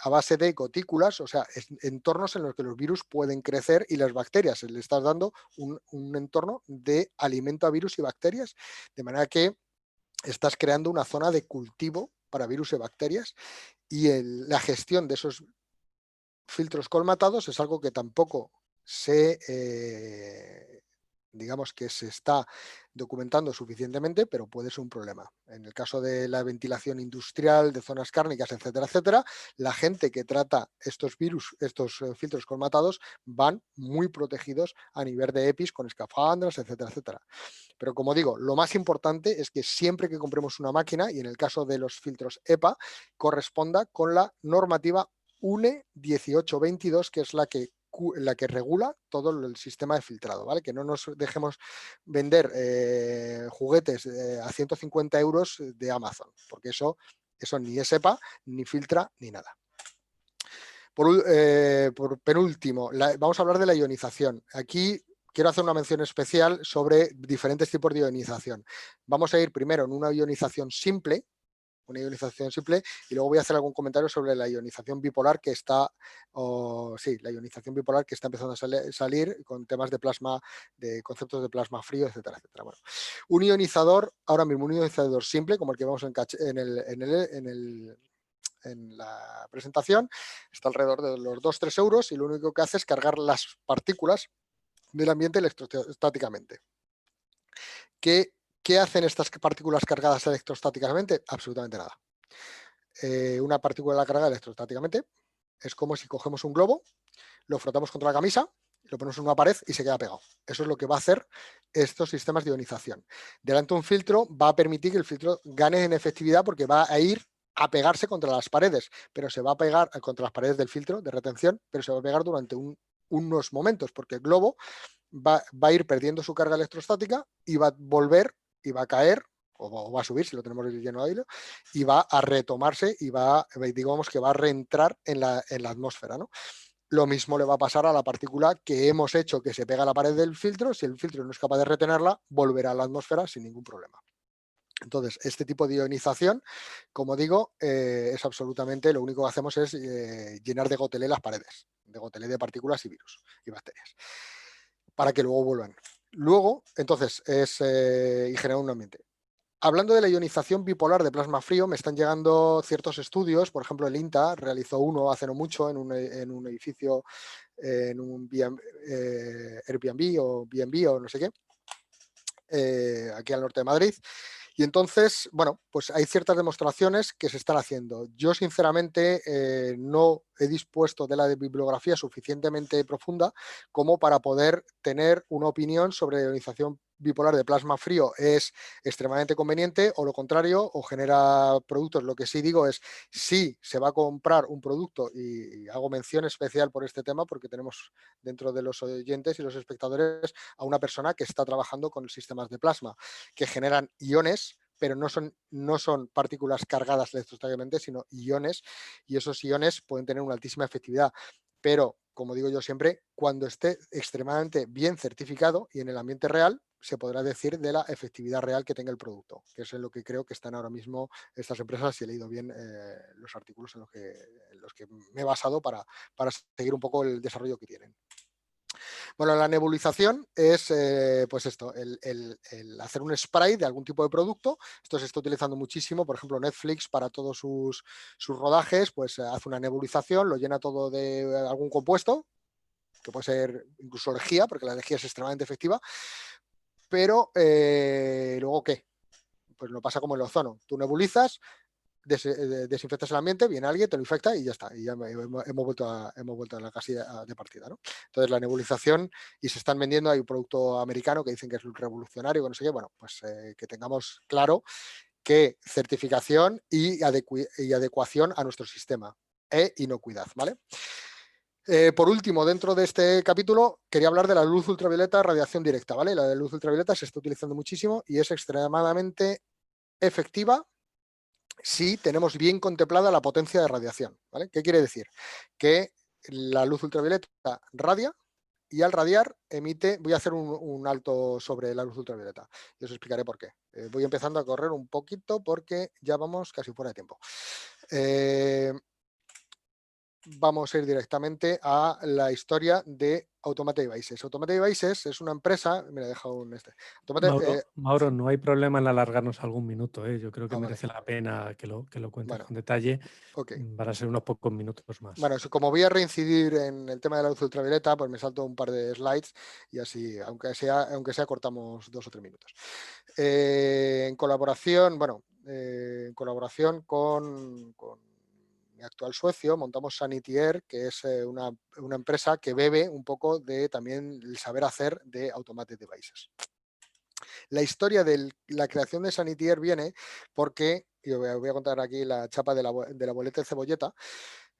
a base de gotículas, o sea, entornos en los que los virus pueden crecer y las bacterias. Le estás dando un entorno de alimento a virus y bacterias, de manera que estás creando una zona de cultivo para virus y bacterias y la gestión de esos filtros colmatados es algo que tampoco digamos que se está documentando suficientemente, pero puede ser un problema. En el caso de la ventilación industrial, de zonas cárnicas, etcétera, etcétera, la gente que trata estos filtros colmatados van muy protegidos a nivel de EPIs con escafandras, etcétera, etcétera. Pero como digo, lo más importante es que siempre que compremos una máquina, y en el caso de los filtros EPA, corresponda con la normativa UNE 1822, que es la que regula todo el sistema de filtrado, ¿vale? Que no nos dejemos vender juguetes a 150 euros de Amazon, porque eso ni es EPA, ni filtra, ni nada. Por penúltimo, vamos a hablar de la ionización. Aquí quiero hacer una mención especial sobre diferentes tipos de ionización. Vamos a ir primero en una ionización simple, y luego voy a hacer algún comentario sobre la ionización bipolar que está, la ionización bipolar que está empezando a salir con temas de plasma, de conceptos de plasma frío, etcétera, etcétera. Bueno, un ionizador, ahora mismo un ionizador simple, como el que vemos en la presentación, está alrededor de los 2-3 euros y lo único que hace es cargar las partículas del ambiente electrostáticamente. ¿Qué hacen estas partículas cargadas electrostáticamente? Absolutamente nada. Una partícula la carga electrostáticamente Es como si cogemos un globo, lo frotamos contra la camisa, lo ponemos en una pared y se queda pegado. Eso es lo que va a hacer estos sistemas de ionización. Delante de un filtro va a permitir que el filtro gane en efectividad porque va a ir a pegarse contra las paredes, pero se va a pegar contra las paredes del filtro de retención, pero se va a pegar durante unos momentos, porque el globo va a ir perdiendo su carga electrostática y va a volver y va a caer o va a subir si lo tenemos lleno de aire y va a retomarse y digamos que va a reentrar en la atmósfera, ¿no? Lo mismo le va a pasar a la partícula que hemos hecho que se pega a la pared del filtro. Si el filtro no es capaz de retenerla, volverá a la atmósfera sin ningún problema. Entonces, este tipo de ionización, como digo, es absolutamente, lo único que hacemos es llenar de gotelé las paredes, de gotelé de partículas y virus y bacterias, para que luego vuelvan. Luego, entonces, y generar un ambiente. Hablando de la ionización bipolar de plasma frío, me están llegando ciertos estudios, por ejemplo, el INTA realizó uno hace no mucho en un edificio, en un Airbnb o BNB o no sé qué, aquí al norte de Madrid. Y entonces, bueno, pues hay ciertas demostraciones que se están haciendo. Yo, sinceramente, no he dispuesto de la bibliografía suficientemente profunda como para poder tener una opinión sobre la ionización bipolar de plasma frío es extremadamente conveniente o lo contrario, o genera productos. Lo que sí digo es, si se va a comprar un producto, y hago mención especial por este tema porque tenemos dentro de los oyentes y los espectadores a una persona que está trabajando con sistemas de plasma que generan iones, pero no son partículas cargadas electrostáticamente, sino iones, y esos iones pueden tener una altísima efectividad. Pero, como digo yo siempre, cuando esté extremadamente bien certificado y en el ambiente real, se podrá decir de la efectividad real que tenga el producto, que es en lo que creo que están ahora mismo estas empresas, si he leído bien los artículos en los que me he basado para seguir un poco el desarrollo que tienen. Bueno, la nebulización es, pues esto, el hacer un spray de algún tipo de producto. Esto se está utilizando muchísimo, por ejemplo, Netflix para todos sus rodajes, pues hace una nebulización, lo llena todo de algún compuesto, que puede ser incluso lejía, porque la lejía es extremadamente efectiva, pero luego, ¿qué? Pues lo pasa como el ozono. Tú nebulizas, desinfectas el ambiente, viene alguien, te lo infecta y ya está. Y ya hemos vuelto a la casilla de partida, ¿no? Entonces, la nebulización, y se están vendiendo, hay un producto americano que dicen que es revolucionario, que no sé qué, bueno, pues que tengamos claro que certificación y adecuación a nuestro sistema e inocuidad, ¿vale? Por último, dentro de este capítulo, quería hablar de la luz ultravioleta, radiación directa, ¿vale? La de luz ultravioleta se está utilizando muchísimo y es extremadamente efectiva si tenemos bien contemplada la potencia de radiación, ¿vale? ¿Qué quiere decir? Que la luz ultravioleta radia y al radiar emite, voy a hacer un alto sobre la luz ultravioleta y os explicaré por qué. Voy empezando a correr un poquito porque ya vamos casi fuera de tiempo. Vamos a ir directamente a la historia de Automata Devices. Automata Devices es una empresa, me he dejado Mauro, no hay problema en alargarnos algún minuto, ¿eh? Yo creo que vale, merece la pena que lo cuentes bueno, con detalle. ok. Van a ser unos pocos minutos más. Bueno, como voy a reincidir en el tema de la luz ultravioleta, pues me salto un par de slides y así, aunque sea cortamos 2 o 3 minutos. En colaboración, en colaboración con mi actual socio, montamos Sanity Air, que es una empresa que bebe un poco de también el saber hacer de Automated Devices. La historia de la creación de Sanity Air viene porque, y os voy a contar aquí la chapa de la boleta de cebolleta.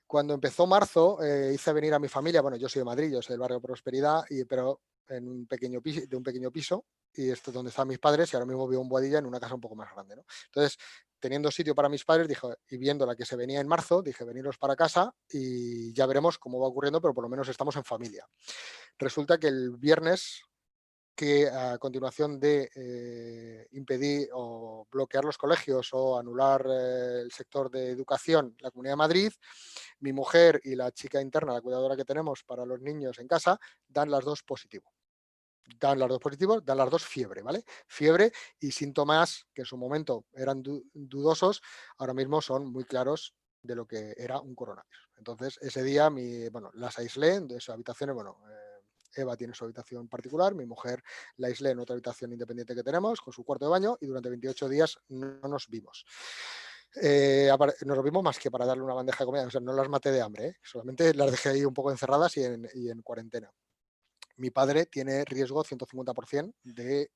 Cuando empezó marzo, hice venir a mi familia, bueno, yo soy de Madrid, yo soy del barrio de Prosperidad, pero de un pequeño piso, y esto es donde están mis padres, y ahora mismo vivo en Boadilla, en una casa un poco más grande, ¿no? Entonces, teniendo sitio para mis padres, dije, y viendo la que se venía en marzo, dije, veniros para casa y ya veremos cómo va ocurriendo, pero por lo menos estamos en familia. Resulta que el viernes, que a continuación de impedir o bloquear los colegios o anular el sector de educación, la Comunidad de Madrid, mi mujer y la chica interna, la cuidadora que tenemos para los niños en casa, dan las dos positivo. Dan las dos positivos, dan las dos fiebre, ¿vale? Fiebre y síntomas que en su momento eran dudosos, ahora mismo son muy claros de lo que era un coronavirus. Entonces, ese día las aislé de sus habitaciones, Eva tiene su habitación particular, mi mujer la aislé en otra habitación independiente que tenemos, con su cuarto de baño, y durante 28 días no nos vimos. Nos lo vimos más que para darle una bandeja de comida, o sea, no las maté de hambre, solamente las dejé ahí un poco encerradas y en cuarentena. Mi padre tiene riesgo 150% de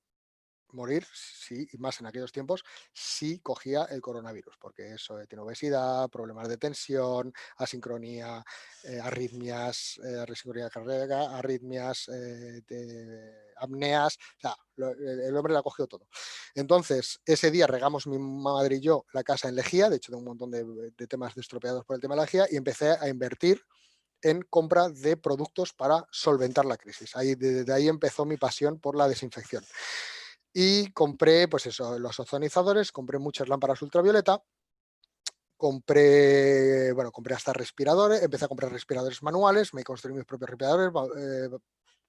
morir, sí, y más en aquellos tiempos, si cogía el coronavirus, porque eso tiene obesidad, problemas de tensión, asincronía, arritmias, asincronía cardíaca, arritmias, apneas, o sea, el hombre le ha cogido todo. Entonces, ese día regamos mi madre y yo la casa en lejía, de hecho tengo un montón de temas estropeados por el tema de la lejía, y empecé a invertir en compra de productos para solventar la crisis. Desde ahí empezó mi pasión por la desinfección. Y compré, pues eso, los ozonizadores, compré muchas lámparas ultravioleta, compré hasta respiradores, empecé a comprar respiradores manuales, me construí mis propios respiradores,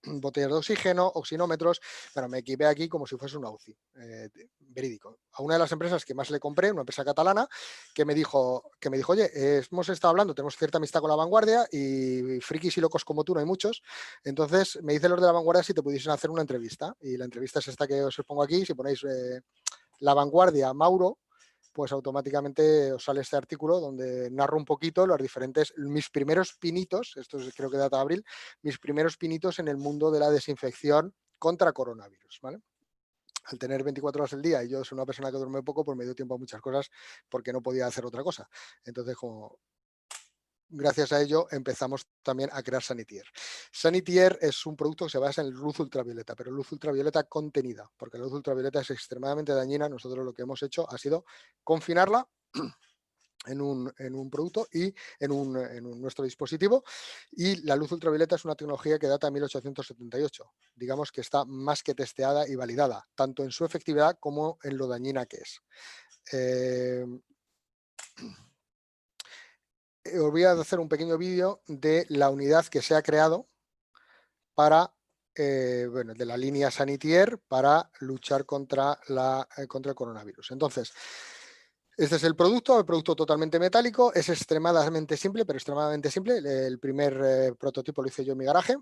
botellas de oxígeno, oxinómetros, bueno, me equipé aquí como si fuese una UCI, verídico. A una de las empresas que más le compré, una empresa catalana, que me dijo, oye, hemos estado hablando, tenemos cierta amistad con La Vanguardia y frikis y locos como tú no hay muchos, entonces me dicen los de La Vanguardia si te pudiesen hacer una entrevista, y la entrevista es esta que os pongo aquí, si ponéis La Vanguardia, Mauro, pues automáticamente os sale este artículo donde narro un poquito mis primeros pinitos, esto creo que data de abril, mis primeros pinitos en el mundo de la desinfección contra coronavirus, ¿vale? Al tener 24 horas al día y yo soy una persona que duerme poco, pues me dio tiempo a muchas cosas porque no podía hacer otra cosa. Entonces, gracias a ello empezamos también a crear Sanitier. Sanitier es un producto que se basa en luz ultravioleta, pero luz ultravioleta contenida, porque la luz ultravioleta es extremadamente dañina. Nosotros lo que hemos hecho ha sido confinarla en un producto y en nuestro dispositivo, y la luz ultravioleta es una tecnología que data de 1878, digamos que está más que testeada y validada, tanto en su efectividad como en lo dañina que es. Os voy a hacer un pequeño vídeo de la unidad que se ha creado para, de la línea Sanitier para luchar contra el coronavirus. Entonces, este es el producto totalmente metálico, es extremadamente simple, pero extremadamente simple. El primer prototipo lo hice yo en mi garaje,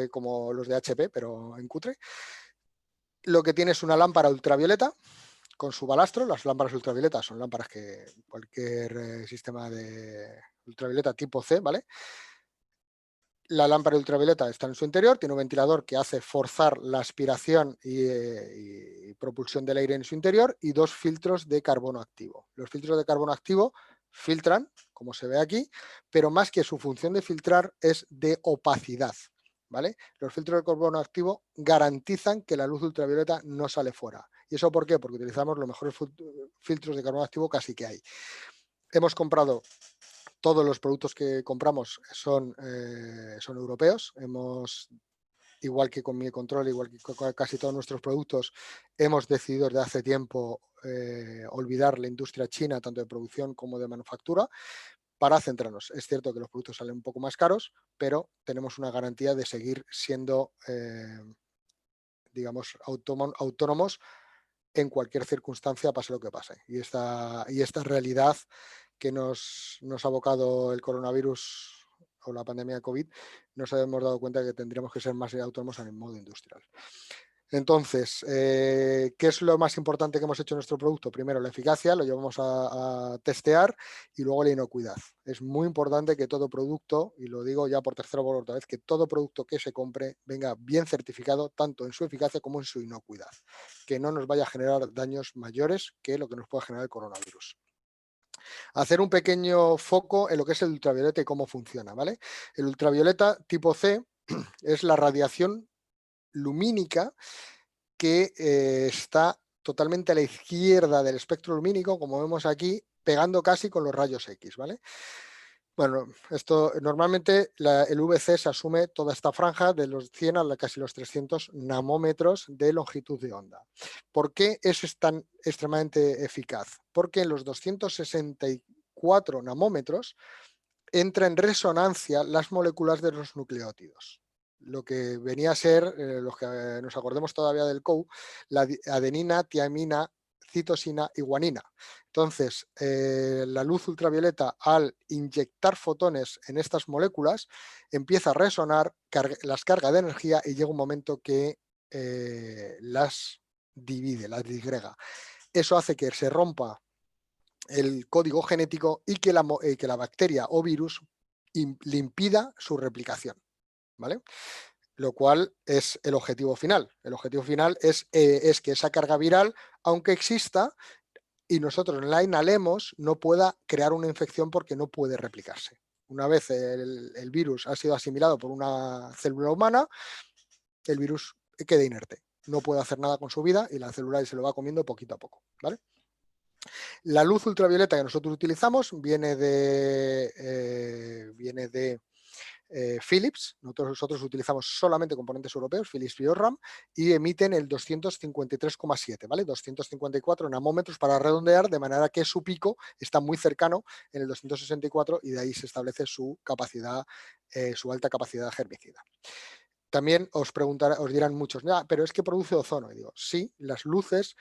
como los de HP, pero en cutre. Lo que tiene es una lámpara ultravioleta con su balastro. Las lámparas ultravioletas son lámparas que cualquier sistema de ultravioleta tipo C, ¿vale? La lámpara ultravioleta está en su interior, tiene un ventilador que hace forzar la aspiración y propulsión del aire en su interior, y dos filtros de carbono activo. Los filtros de carbono activo filtran, como se ve aquí, pero más que su función de filtrar es de opacidad, ¿vale? Los filtros de carbono activo garantizan que la luz ultravioleta no sale fuera. ¿Y eso por qué? Porque utilizamos los mejores filtros de carbono activo casi que hay. Hemos comprado todos los productos que compramos son europeos. Igual que con mi control, igual que con casi todos nuestros productos, hemos decidido desde hace tiempo olvidar la industria china, tanto de producción como de manufactura, para centrarnos. Es cierto que los productos salen un poco más caros, pero tenemos una garantía de seguir siendo, digamos, autónomos en cualquier circunstancia, pase lo que pase. Y esta realidad que nos ha abocado el coronavirus o la pandemia de COVID, nos hemos dado cuenta de que tendríamos que ser más autónomos en el modo industrial. Entonces, ¿qué es lo más importante que hemos hecho en nuestro producto? Primero, la eficacia, lo llevamos a testear, y luego la inocuidad. Es muy importante que todo producto, y lo digo ya por tercera o por cuarta vez, que todo producto que se compre venga bien certificado, tanto en su eficacia como en su inocuidad, que no nos vaya a generar daños mayores que lo que nos pueda generar el coronavirus. Hacer un pequeño foco en lo que es el ultravioleta y cómo funciona, ¿vale? El ultravioleta tipo C es la radiación lumínica que está totalmente a la izquierda del espectro lumínico, como vemos aquí, pegando casi con los rayos X, ¿vale? Bueno, esto normalmente el VC se asume toda esta franja de los 100 a casi los 300 nanómetros de longitud de onda. ¿Por qué eso es tan extremadamente eficaz? Porque en los 264 nanómetros entra en resonancia las moléculas de los nucleótidos. Lo que venía a ser, los que nos acordemos todavía del COU, la adenina, tiamina, citosina y guanina. Entonces, la luz ultravioleta, al inyectar fotones en estas moléculas, empieza a resonar, las carga de energía, y llega un momento que las divide, las disgrega. Eso hace que se rompa el código genético y que la bacteria o virus le impida su replicación, ¿vale? Lo cual es el objetivo final. El objetivo final es que esa carga viral, aunque exista y nosotros la inhalemos, no pueda crear una infección porque no puede replicarse. Una vez el virus ha sido asimilado por una célula humana, el virus queda inerte. No puede hacer nada con su vida y la célula se lo va comiendo poquito a poco, ¿vale? La luz ultravioleta que nosotros utilizamos viene de Philips. Nosotros utilizamos solamente componentes europeos, Philips y Osram, y emiten el 253,7, ¿vale? 254 nanómetros para redondear, de manera que su pico está muy cercano en el 264 y de ahí se establece su capacidad, su alta capacidad germicida. También os dirán muchos, pero es que produce ozono. Y digo, sí, las luces,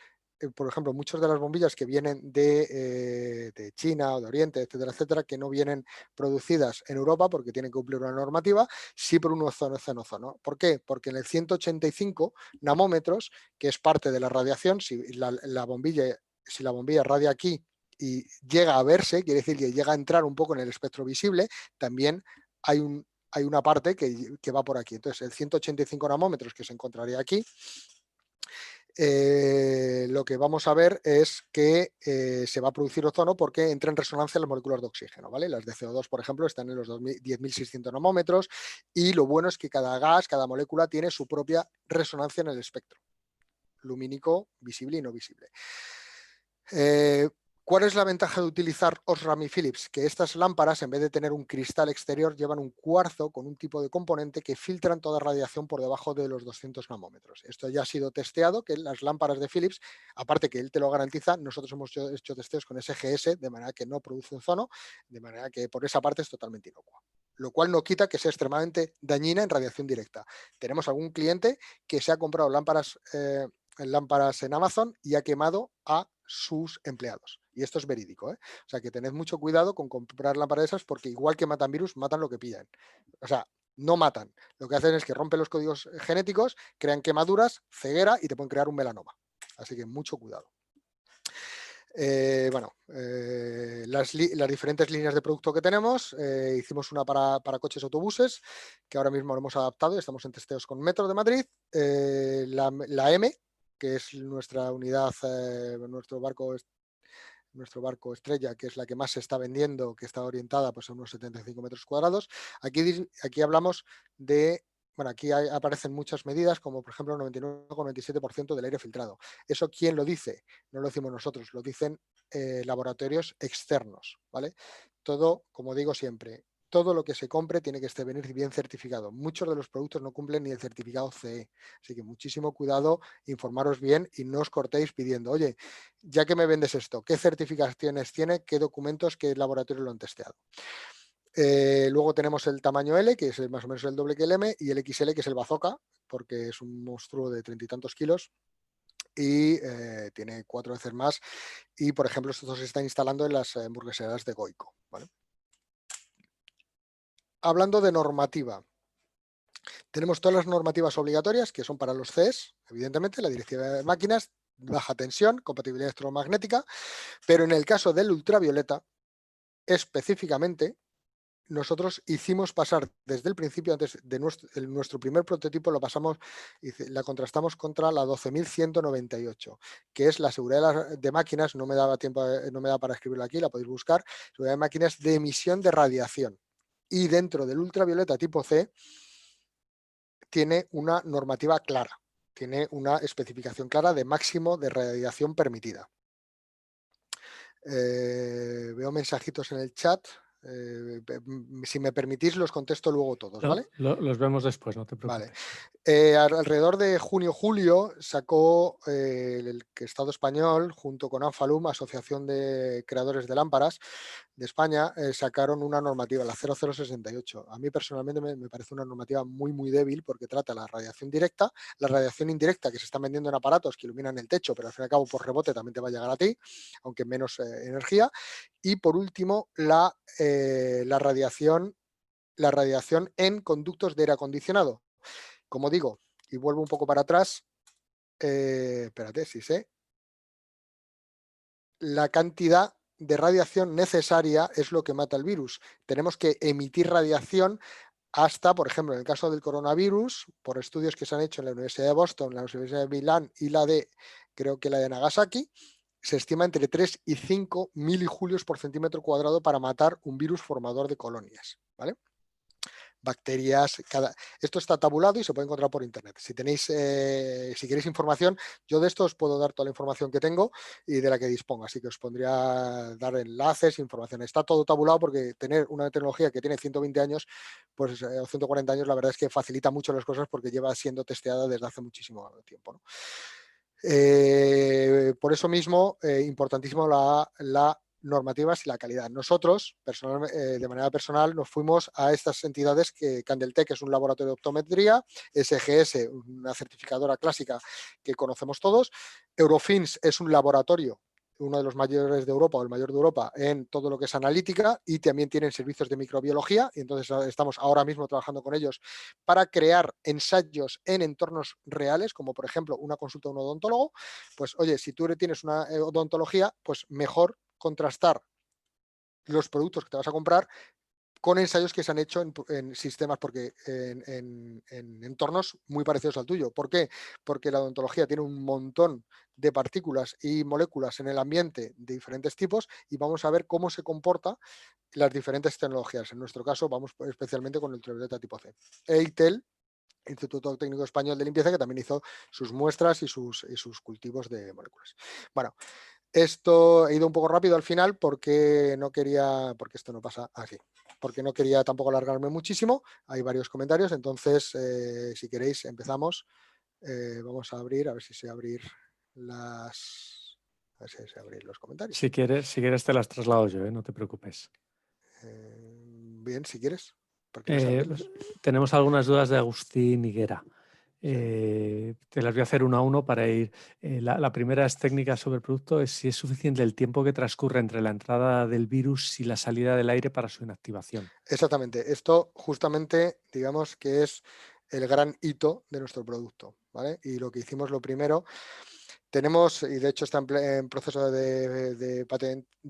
por ejemplo, muchas de las bombillas que vienen de China o de Oriente, etcétera, etcétera, que no vienen producidas en Europa porque tienen que cumplir una normativa, sí por un ozono. ¿Por qué? Porque en el 185 nanómetros, que es parte de la radiación, si la bombilla radia aquí y llega a verse, quiere decir que llega a entrar un poco en el espectro visible, también hay una parte que va por aquí. Entonces, el 185 nanómetros que se encontraría aquí, lo que vamos a ver es que se va a producir ozono porque entra en resonancia las moléculas de oxígeno, ¿vale? Las de CO2, por ejemplo, están en los 10.600 nanómetros y lo bueno es que cada gas, cada molécula tiene su propia resonancia en el espectro lumínico, visible y no visible. ¿Cuál es la ventaja de utilizar Osram y Philips? Que estas lámparas, en vez de tener un cristal exterior, llevan un cuarzo con un tipo de componente que filtran toda radiación por debajo de los 200 nanómetros. Esto ya ha sido testeado, que las lámparas de Philips, aparte que él te lo garantiza, nosotros hemos hecho testeos con SGS, de manera que no produce ozono, de manera que por esa parte es totalmente inocua. Lo cual no quita que sea extremadamente dañina en radiación directa. Tenemos algún cliente que se ha comprado lámparas en Amazon y ha quemado a sus empleados. Y esto es verídico, ¿eh? O sea, que tened mucho cuidado con comprar lámparas de esas porque igual que matan virus, matan lo que pillan. O sea, no matan. Lo que hacen es que rompen los códigos genéticos, crean quemaduras, ceguera y te pueden crear un melanoma. Así que mucho cuidado. Las diferentes líneas de producto que tenemos, hicimos una para coches y autobuses, que ahora mismo lo hemos adaptado y estamos en testeos con Metro de Madrid, la M, que es nuestra unidad, nuestro barco estrella, que es la que más se está vendiendo, que está orientada pues, a unos 75 metros cuadrados. Aquí hablamos de, aquí aparecen muchas medidas, como por ejemplo el 99,97% del aire filtrado. ¿Eso quién lo dice? No lo decimos nosotros, lo dicen laboratorios externos, ¿vale? Todo, como digo siempre, todo lo que se compre tiene que venir bien certificado. Muchos de los productos no cumplen ni el certificado CE, así que muchísimo cuidado, informaros bien y no os cortéis pidiendo, oye, ya que me vendes esto, ¿qué certificaciones tiene? ¿Qué documentos, qué laboratorios lo han testeado? Luego tenemos el tamaño L, que es más o menos el doble que el M, y el XL, que es el bazooka, porque es un monstruo de 30 y tantos kilos y tiene 4 veces más. Y, por ejemplo, esto se está instalando en las hamburgueseras de Goico, ¿vale? Hablando de normativa, tenemos todas las normativas obligatorias que son para los CES, evidentemente, la directiva de máquinas, baja tensión, compatibilidad electromagnética, pero en el caso del ultravioleta, específicamente, nosotros hicimos pasar desde el principio, antes de nuestro primer prototipo, la contrastamos contra la 12.198, que es la seguridad de máquinas, no me daba tiempo, no me da para escribirlo aquí, la podéis buscar, seguridad de máquinas de emisión de radiación. Y dentro del ultravioleta tipo C tiene una normativa clara, tiene una especificación clara de máximo de radiación permitida. Veo mensajitos en el chat. Si me permitís, los contesto luego todos, ¿vale? Los vemos después, no te preocupes. Vale. Alrededor de junio-julio sacó el Estado español, junto con Anfalum, Asociación de Creadores de Lámparas de España, sacaron una normativa, la 0068. A mí personalmente me parece una normativa muy, muy débil porque trata la radiación directa, la radiación indirecta que se están vendiendo en aparatos que iluminan el techo, pero al fin y al cabo por rebote también te va a llegar a ti, aunque menos energía. Y por último, la radiación en conductos de aire acondicionado. Como digo, y vuelvo un poco para atrás, espérate, si sé, la cantidad de radiación necesaria es lo que mata el virus. Tenemos que emitir radiación hasta, por ejemplo, en el caso del coronavirus, por estudios que se han hecho en la Universidad de Boston, la Universidad de Milán y creo que la de Nagasaki, se estima entre 3 y 5 milijulios por centímetro cuadrado para matar un virus formador de colonias, ¿vale? Bacterias, esto está tabulado y se puede encontrar por internet. Si tenéis, si queréis información, yo de esto os puedo dar toda la información que tengo y de la que dispongo, así que os pondría dar enlaces, información. Está todo tabulado porque tener una tecnología que tiene 120 años, pues o 140 años, la verdad es que facilita mucho las cosas porque lleva siendo testeada desde hace muchísimo tiempo, ¿no? Por eso mismo, importantísimo la normativas y la calidad. Nosotros, de manera personal, nos fuimos a estas entidades que Candeltech es un laboratorio de optometría, SGS, una certificadora clásica que conocemos todos, Eurofins es un laboratorio, uno de los mayores de Europa o el mayor de Europa en todo lo que es analítica y también tienen servicios de microbiología y entonces estamos ahora mismo trabajando con ellos para crear ensayos en entornos reales, como por ejemplo una consulta de un odontólogo. Pues oye, si tú tienes una odontología, pues mejor contrastar los productos que te vas a comprar con ensayos que se han hecho en sistemas, porque en entornos muy parecidos al tuyo. ¿Por qué? Porque la odontología tiene un montón de partículas y moléculas en el ambiente de diferentes tipos y vamos a ver cómo se comportan las diferentes tecnologías. En nuestro caso, vamos especialmente con el ultravioleta tipo C. EITEL, Instituto Técnico Español de Limpieza, que también hizo sus muestras y sus cultivos de moléculas. Bueno, esto he ido un poco rápido al final porque no quería, porque esto no pasa así, porque no quería tampoco alargarme muchísimo. Hay varios comentarios, entonces si queréis empezamos. Vamos a abrir, a ver si sé abrir a ver si sé abrir los comentarios. Si quieres te las traslado yo, no te preocupes. Bien, si quieres. ¿Por qué no sé abrirlos? Tenemos algunas dudas de Agustín Higuera. Te las voy a hacer uno a uno para ir. La primera es técnica sobre el producto, es si es suficiente el tiempo que transcurre entre la entrada del virus y la salida del aire para su inactivación. Exactamente. Esto justamente, digamos que es el gran hito de nuestro producto, ¿vale? Y lo que hicimos lo primero, tenemos, y de hecho está en proceso de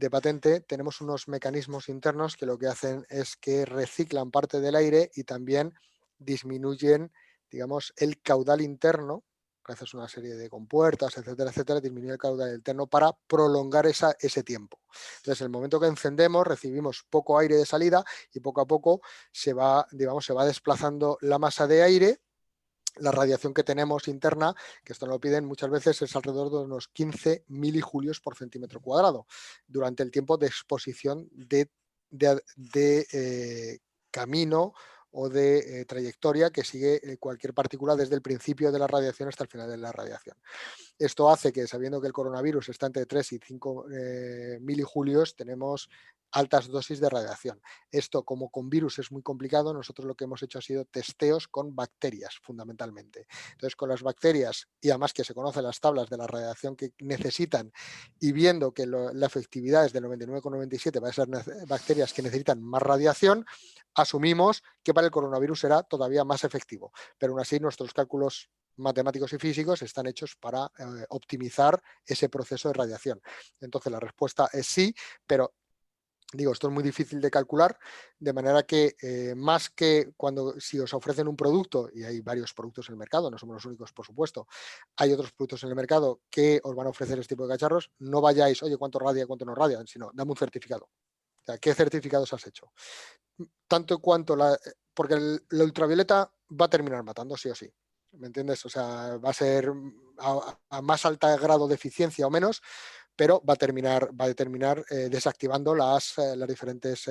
patente, tenemos unos mecanismos internos que lo que hacen es que reciclan parte del aire y también disminuyen, digamos, el caudal interno, gracias a una serie de compuertas, etcétera, etcétera, disminuye el caudal interno para prolongar ese tiempo. Entonces, en el momento que encendemos, recibimos poco aire de salida y poco a poco se va, digamos, se va desplazando la masa de aire. La radiación que tenemos interna, que esto nos lo piden muchas veces, es alrededor de unos 15 milijulios por centímetro cuadrado durante el tiempo de exposición de camino o de trayectoria que sigue cualquier partícula desde el principio de la radiación hasta el final de la radiación. Esto hace que, sabiendo que el coronavirus está entre 3 y 5 milijulios, tenemos altas dosis de radiación. Esto, como con virus es muy complicado, nosotros lo que hemos hecho ha sido testeos con bacterias, fundamentalmente. Entonces, con las bacterias, y además que se conocen las tablas de la radiación que necesitan, y viendo que la efectividad es del 99,97 para esas bacterias que necesitan más radiación, asumimos que para el coronavirus será todavía más efectivo. Pero aún así, nuestros cálculos matemáticos y físicos están hechos para optimizar ese proceso de radiación. Entonces, la respuesta es sí, pero digo, esto es muy difícil de calcular, de manera que más que si os ofrecen un producto, y hay varios productos en el mercado, no somos los únicos, por supuesto, hay otros productos en el mercado que os van a ofrecer este tipo de cacharros, no vayáis, oye, cuánto radia, cuánto no radia, sino dame un certificado. O sea, ¿qué certificados has hecho? Tanto cuanto porque la ultravioleta va a terminar matando, sí o sí. ¿Me entiendes? O sea, va a ser a más alto grado de eficiencia o menos, pero va a terminar desactivando las diferentes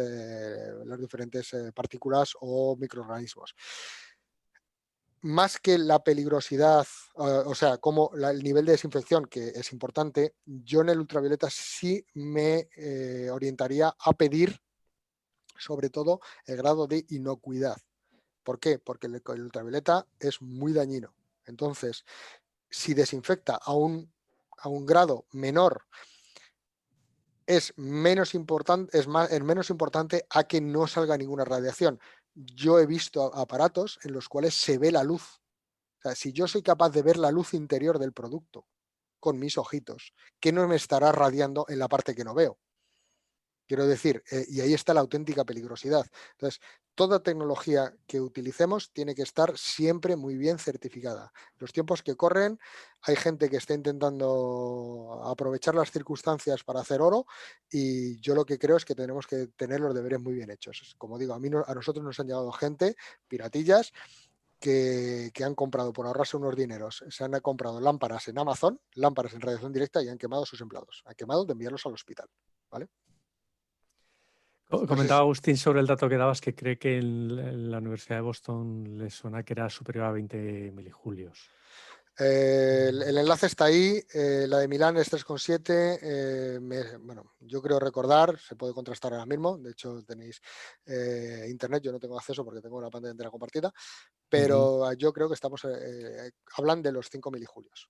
partículas o microorganismos. Más que la peligrosidad, o sea, como el nivel de desinfección, que es importante, yo en el ultravioleta sí me orientaría a pedir sobre todo el grado de inocuidad. ¿Por qué? Porque el ultravioleta es muy dañino. Entonces, si desinfecta a un grado menor, es menos importante a que no salga ninguna radiación. Yo he visto aparatos en los cuales se ve la luz. O sea, si yo soy capaz de ver la luz interior del producto con mis ojitos, ¿qué no me estará radiando en la parte que no veo? Quiero decir, y ahí está la auténtica peligrosidad. Entonces, toda tecnología que utilicemos tiene que estar siempre muy bien certificada. Los tiempos que corren, hay gente que está intentando aprovechar las circunstancias para hacer oro y yo lo que creo es que tenemos que tener los deberes muy bien hechos. Como digo, a nosotros nos han llegado gente, piratillas, que han comprado por ahorrarse unos dineros, se han comprado lámparas en Amazon, lámparas en radiación directa y han quemado a sus empleados. Han quemado de enviarlos al hospital. ¿Vale? No sé Comentaba si, Agustín sobre el dato que dabas que cree que en la Universidad de Boston le suena que era superior a 20 milijulios. el enlace está ahí, la de Milán es 3,7. Bueno, yo creo recordar, se puede contrastar ahora mismo, de hecho tenéis internet, yo no tengo acceso porque tengo la pantalla entera compartida, pero yo creo que estamos, hablan de los 5 milijulios.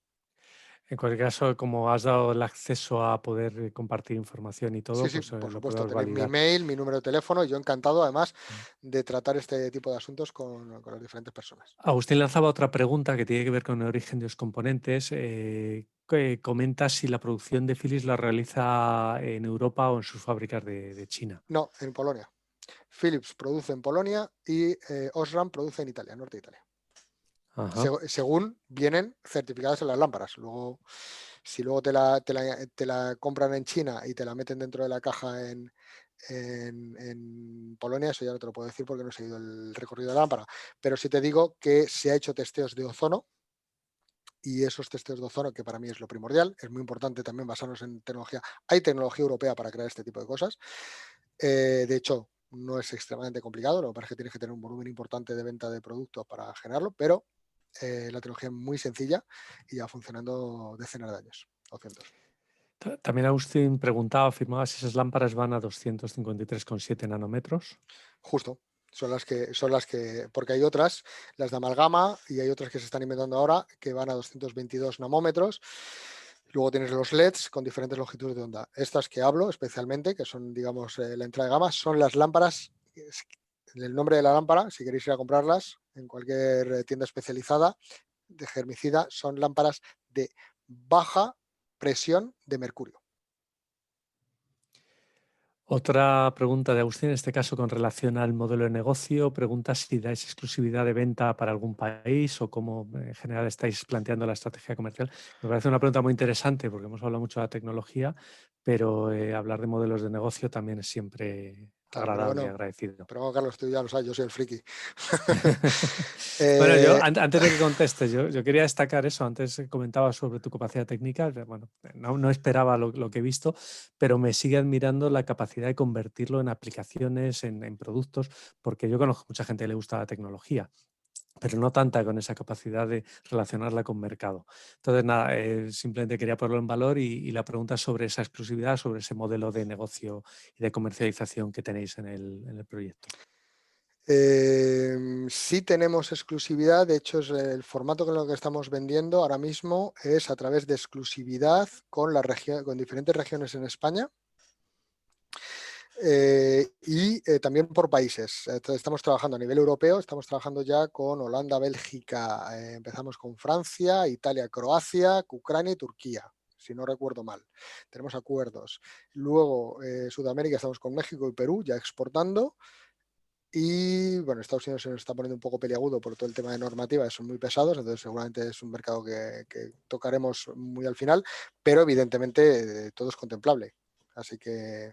En cualquier caso, como has dado el acceso a poder compartir información y Sí, todo, sí, pues por lo supuesto, podemos tenéis mi validar. mail, mi número de teléfono y yo encantado además de tratar este tipo de asuntos con las diferentes personas. Agustín lanzaba otra pregunta que tiene que ver con el origen de los componentes. Que comenta si la producción de Philips la realiza en Europa o en sus fábricas de China. No, en Polonia. Philips produce en Polonia y Osram produce en Italia, norte de Italia. Ajá. Según vienen certificadas en las lámparas. Luego, si luego te la compran en China y te la meten dentro de la caja en Polonia, eso ya no te lo puedo decir porque no he seguido el recorrido de la lámpara. Pero sí te digo que se ha hecho testeos de ozono y esos testeos de ozono, que para mí es lo primordial, es muy importante también basarnos en tecnología. Hay tecnología europea para crear este tipo de cosas. De hecho, no es extremadamente complicado, lo que pasa es que tienes que tener un volumen importante de venta de productos para generarlo, pero la tecnología es muy sencilla y ya funcionando decenas de años, o cientos. También Agustín preguntaba, afirmaba si esas lámparas van a 253,7 nanómetros. Justo. Son las que, porque hay otras, las de amalgama, y hay otras que se están inventando ahora que van a 222 nanómetros. Luego tienes los LEDs con diferentes longitudes de onda. Estas que hablo especialmente, que son, digamos, la entrada de gama, son las lámparas. El nombre de la lámpara, si queréis ir a comprarlas en cualquier tienda especializada de germicida, son lámparas de baja presión de mercurio. Otra pregunta de Agustín, en este caso con relación al modelo de negocio, pregunta si dais exclusividad de venta para algún país o cómo en general estáis planteando la estrategia comercial. Me parece una pregunta muy interesante porque hemos hablado mucho de la tecnología, pero hablar de modelos de negocio también es siempre Claro, pero agradable y bueno, agradecido. pero Carlos, tú ya lo sabes, yo soy el friki. Bueno, yo eh, antes de que contestes, yo quería destacar eso. Antes comentaba sobre tu capacidad técnica. Bueno, no esperaba lo que he visto, pero me sigue admirando la capacidad de convertirlo en aplicaciones, en productos, porque yo conozco mucha gente que le gusta la tecnología, pero no tanta con esa capacidad de relacionarla con mercado. Entonces, nada, simplemente quería ponerlo en valor y la pregunta sobre esa exclusividad, sobre ese modelo de negocio y de comercialización que tenéis en el proyecto. Sí tenemos exclusividad, de hecho es el formato con el que estamos vendiendo ahora mismo es a través de exclusividad con diferentes regiones en España y también por países. Estamos trabajando a nivel europeo, estamos trabajando ya con Holanda, Bélgica, empezamos con Francia, Italia, Croacia, Ucrania y Turquía, si no recuerdo mal. Tenemos acuerdos. Luego, Sudamérica, estamos con México y Perú ya exportando. Y bueno, Estados Unidos se nos está poniendo un poco peliagudo por todo el tema de normativa, son muy pesados, entonces seguramente es un mercado que tocaremos muy al final, pero evidentemente todo es contemplable. Así que...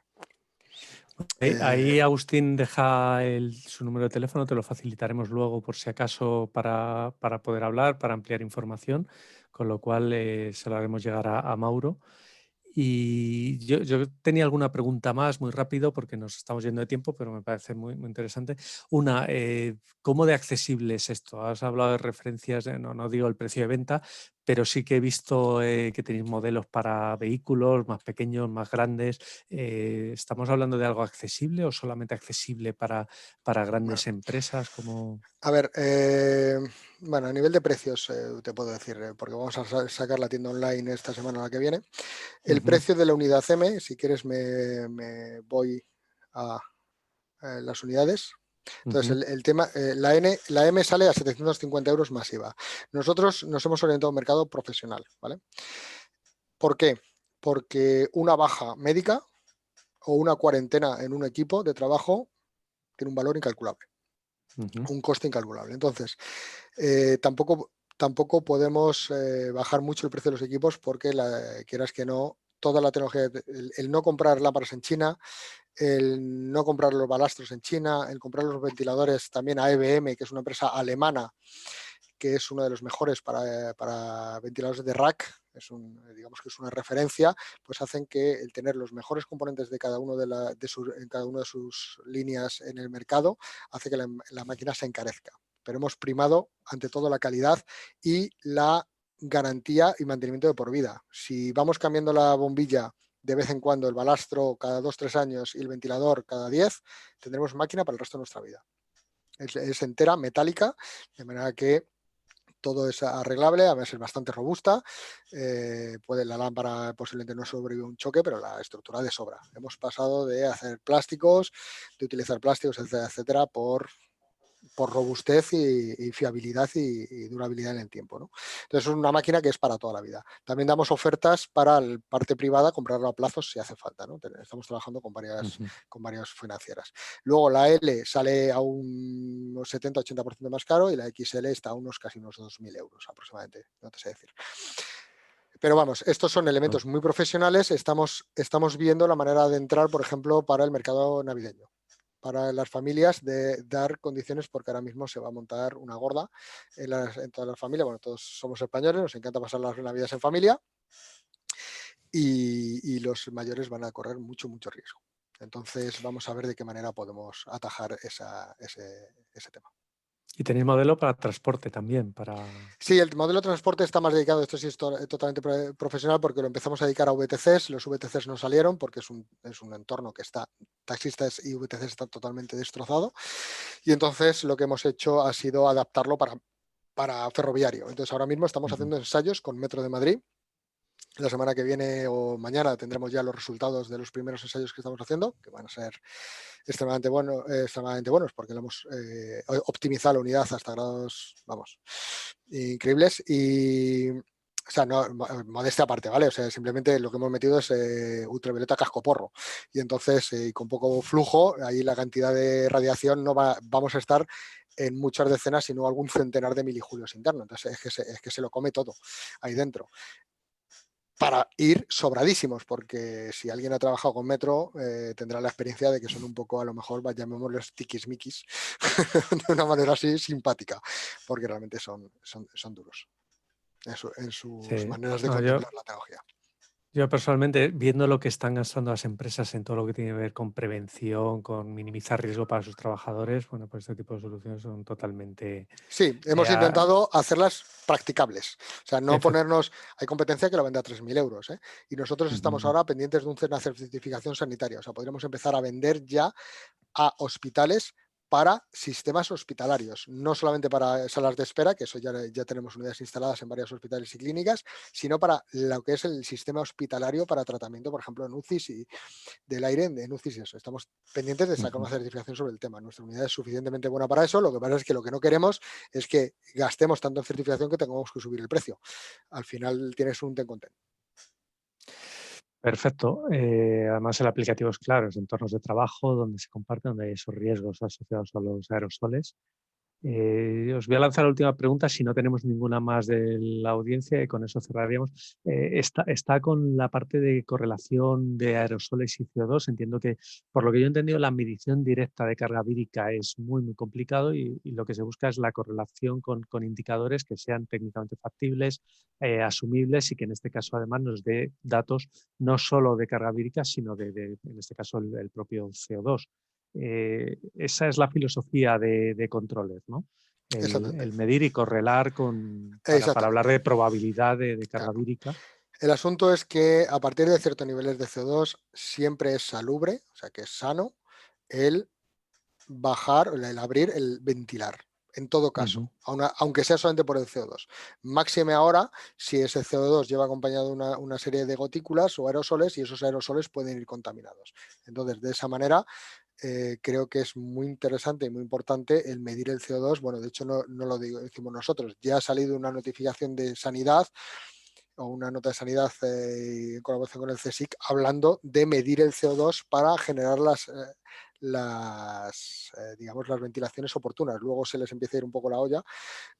Ahí Agustín deja su número de teléfono, te lo facilitaremos luego por si acaso para poder hablar, para ampliar información, con lo cual se lo haremos llegar a Mauro. Y yo tenía alguna pregunta más, muy rápido, porque nos estamos yendo de tiempo, pero me parece muy, muy interesante. Una, ¿cómo de accesible es esto? Has hablado de referencias, no digo el precio de venta, pero sí que he visto que tenéis modelos para vehículos más pequeños, más grandes. ¿Estamos hablando de algo accesible o solamente accesible para Bueno, grandes empresas? Como... a ver, bueno, a nivel de precios te puedo decir, porque vamos a sacar la tienda online esta semana la que viene. El Ujú. precio de la unidad M, si quieres me voy a las unidades. Entonces, Ujú. el tema, la M sale a 750 euros masiva. Nosotros nos hemos orientado a un mercado profesional, ¿vale? ¿Por qué? Porque una baja médica o una cuarentena en un equipo de trabajo tiene un valor incalculable, un coste incalculable. Entonces, tampoco podemos bajar mucho el precio de los equipos porque, quieras que no, toda la tecnología, el no comprar lámparas en China, el no comprar los balastros en China, el comprar los ventiladores también a EBM, que es una empresa alemana, que es uno de los mejores para ventiladores de rack, digamos que es una referencia, pues hacen que el tener los mejores componentes de cada uno en cada una de sus líneas en el mercado hace que la máquina se encarezca. Pero hemos primado ante todo la calidad y la garantía y mantenimiento de por vida. Si vamos cambiando la bombilla de vez en cuando, el balastro cada 2-3 años y el ventilador cada 10, tendremos máquina para el resto de nuestra vida. Es entera, metálica, de manera que todo es arreglable, además es bastante robusta, la lámpara posiblemente no sobrevive un choque, pero la estructura de sobra. Hemos pasado de hacer plásticos, de utilizar plásticos, etcétera, etcétera, por robustez y fiabilidad y durabilidad en el tiempo, ¿no? Entonces es una máquina que es para toda la vida. También damos ofertas para la parte privada, comprarlo a plazos si hace falta, ¿no? Estamos trabajando con varias financieras. Luego la L sale a un 70-80% más caro y la XL está a casi unos 2.000 euros aproximadamente, no te sé decir. Pero vamos, estos son elementos muy profesionales. Estamos viendo la manera de entrar, por ejemplo, para el mercado navideño, para las familias, de dar condiciones, porque ahora mismo se va a montar una gorda en todas las familias. Bueno, todos somos españoles, nos encanta pasar las navidades en familia y los mayores van a correr mucho riesgo. Entonces vamos a ver de qué manera podemos atajar ese tema. Y tenéis modelo para transporte también, Sí, el modelo de transporte está más dedicado, esto sí es totalmente profesional, porque lo empezamos a dedicar a VTCs, los VTCs no salieron porque es un entorno que está, taxistas y VTCs están totalmente destrozado, y entonces lo que hemos hecho ha sido adaptarlo para ferroviario. Entonces ahora mismo estamos haciendo ensayos con Metro de Madrid. La semana que viene o mañana tendremos ya los resultados de los primeros ensayos que estamos haciendo, que van a ser extremadamente buenos porque lo hemos optimizado la unidad hasta grados, vamos, increíbles. Y, o sea, no, modestia aparte, ¿vale? O sea, simplemente lo que hemos metido es ultravioleta cascoporro. Y entonces, con poco flujo, ahí la cantidad de radiación vamos a estar en muchas decenas, sino algún centenar de milijulios internos. Entonces, es que se lo come todo ahí dentro, para ir sobradísimos, porque si alguien ha trabajado con Metro tendrá la experiencia de que son un poco, a lo mejor, llamémoslos tiquismiquis, de una manera así simpática, porque realmente son duros en sus maneras de contemplar la tecnología. Yo personalmente, viendo lo que están gastando las empresas en todo lo que tiene que ver con prevención, con minimizar riesgo para sus trabajadores, bueno, pues este tipo de soluciones son totalmente... Sí, hemos intentado hacerlas practicables. O sea, no ponernos... Hay competencia que lo vende a 3.000 euros, ¿eh? Y nosotros estamos ahora pendientes de una certificación sanitaria. O sea, podríamos empezar a vender ya a hospitales para sistemas hospitalarios, no solamente para salas de espera, que eso ya tenemos unidades instaladas en varios hospitales y clínicas, sino para lo que es el sistema hospitalario para tratamiento, por ejemplo, en UCIs y del aire, en UCIs y eso. Estamos pendientes de sacar una certificación sobre el tema. Nuestra unidad es suficientemente buena para eso. Lo que pasa es que lo que no queremos es que gastemos tanto en certificación que tengamos que subir el precio. Al final tienes un ten con ten. Perfecto. Además, el aplicativo es claro, es entornos de trabajo donde se comparten, donde hay esos riesgos asociados a los aerosoles. Os voy a lanzar la última pregunta, si no tenemos ninguna más de la audiencia, y con eso cerraríamos. Está con la parte de correlación de aerosoles y CO2. Entiendo que, por lo que yo he entendido, la medición directa de carga vírica es muy complicado y lo que se busca es la correlación con indicadores que sean técnicamente factibles, asumibles, y que en este caso además nos dé datos no solo de carga vírica, sino en este caso, el propio CO2. Esa es la filosofía de controles, ¿no? El medir y correlar para hablar de probabilidad de carga vírica. El asunto es que a partir de ciertos niveles de CO2 siempre es salubre, o sea que es sano, el bajar, el abrir, el ventilar. En todo caso, aunque sea solamente por el CO2. Máxime ahora si ese CO2 lleva acompañado una serie de gotículas o aerosoles, y esos aerosoles pueden ir contaminados. Entonces, de esa manera, creo que es muy interesante y muy importante el medir el CO2. Bueno, de hecho no lo decimos nosotros, ya ha salido una notificación de sanidad o una nota de sanidad en colaboración con el CSIC hablando de medir el CO2 para generar digamos, las ventilaciones oportunas. Luego se les empieza a ir un poco la olla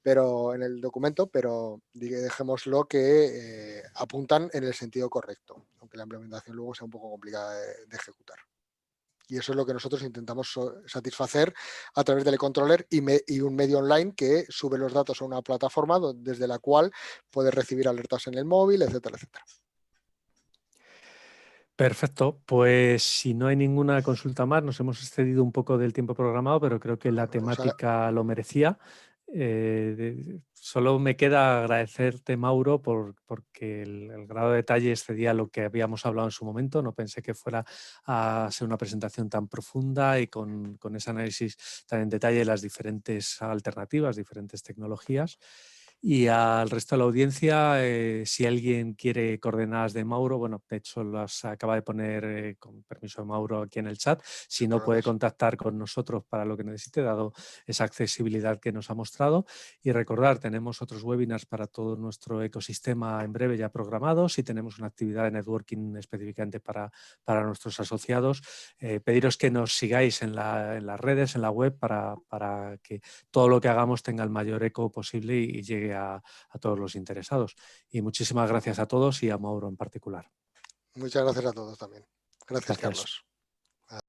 pero en el documento, pero dejémoslo que apuntan en el sentido correcto, aunque la implementación luego sea un poco complicada de ejecutar. Y eso es lo que nosotros intentamos satisfacer a través del e-controller y un medio online que sube los datos a una plataforma desde la cual puedes recibir alertas en el móvil, etcétera, etcétera. Perfecto, pues si no hay ninguna consulta más, nos hemos excedido un poco del tiempo programado, pero creo que la temática lo merecía. Solo me queda agradecerte, Mauro, porque el grado de detalle excedía lo que habíamos hablado en su momento. No pensé que fuera a ser una presentación tan profunda y con ese análisis tan en detalle de las diferentes alternativas, diferentes tecnologías. Y al resto de la audiencia, si alguien quiere coordenadas de Mauro, bueno, de hecho las acaba de poner con permiso de Mauro aquí en el chat. Si no, puede contactar con nosotros para lo que necesite, dado esa accesibilidad que nos ha mostrado. Y recordar, tenemos otros webinars para todo nuestro ecosistema en breve ya programados y tenemos una actividad de networking específicamente para nuestros asociados. Pediros que nos sigáis en las redes, en la web, para que todo lo que hagamos tenga el mayor eco posible y llegue a todos los interesados. Y muchísimas gracias a todos y a Mauro en particular. Muchas gracias a todos también. Gracias. Carlos.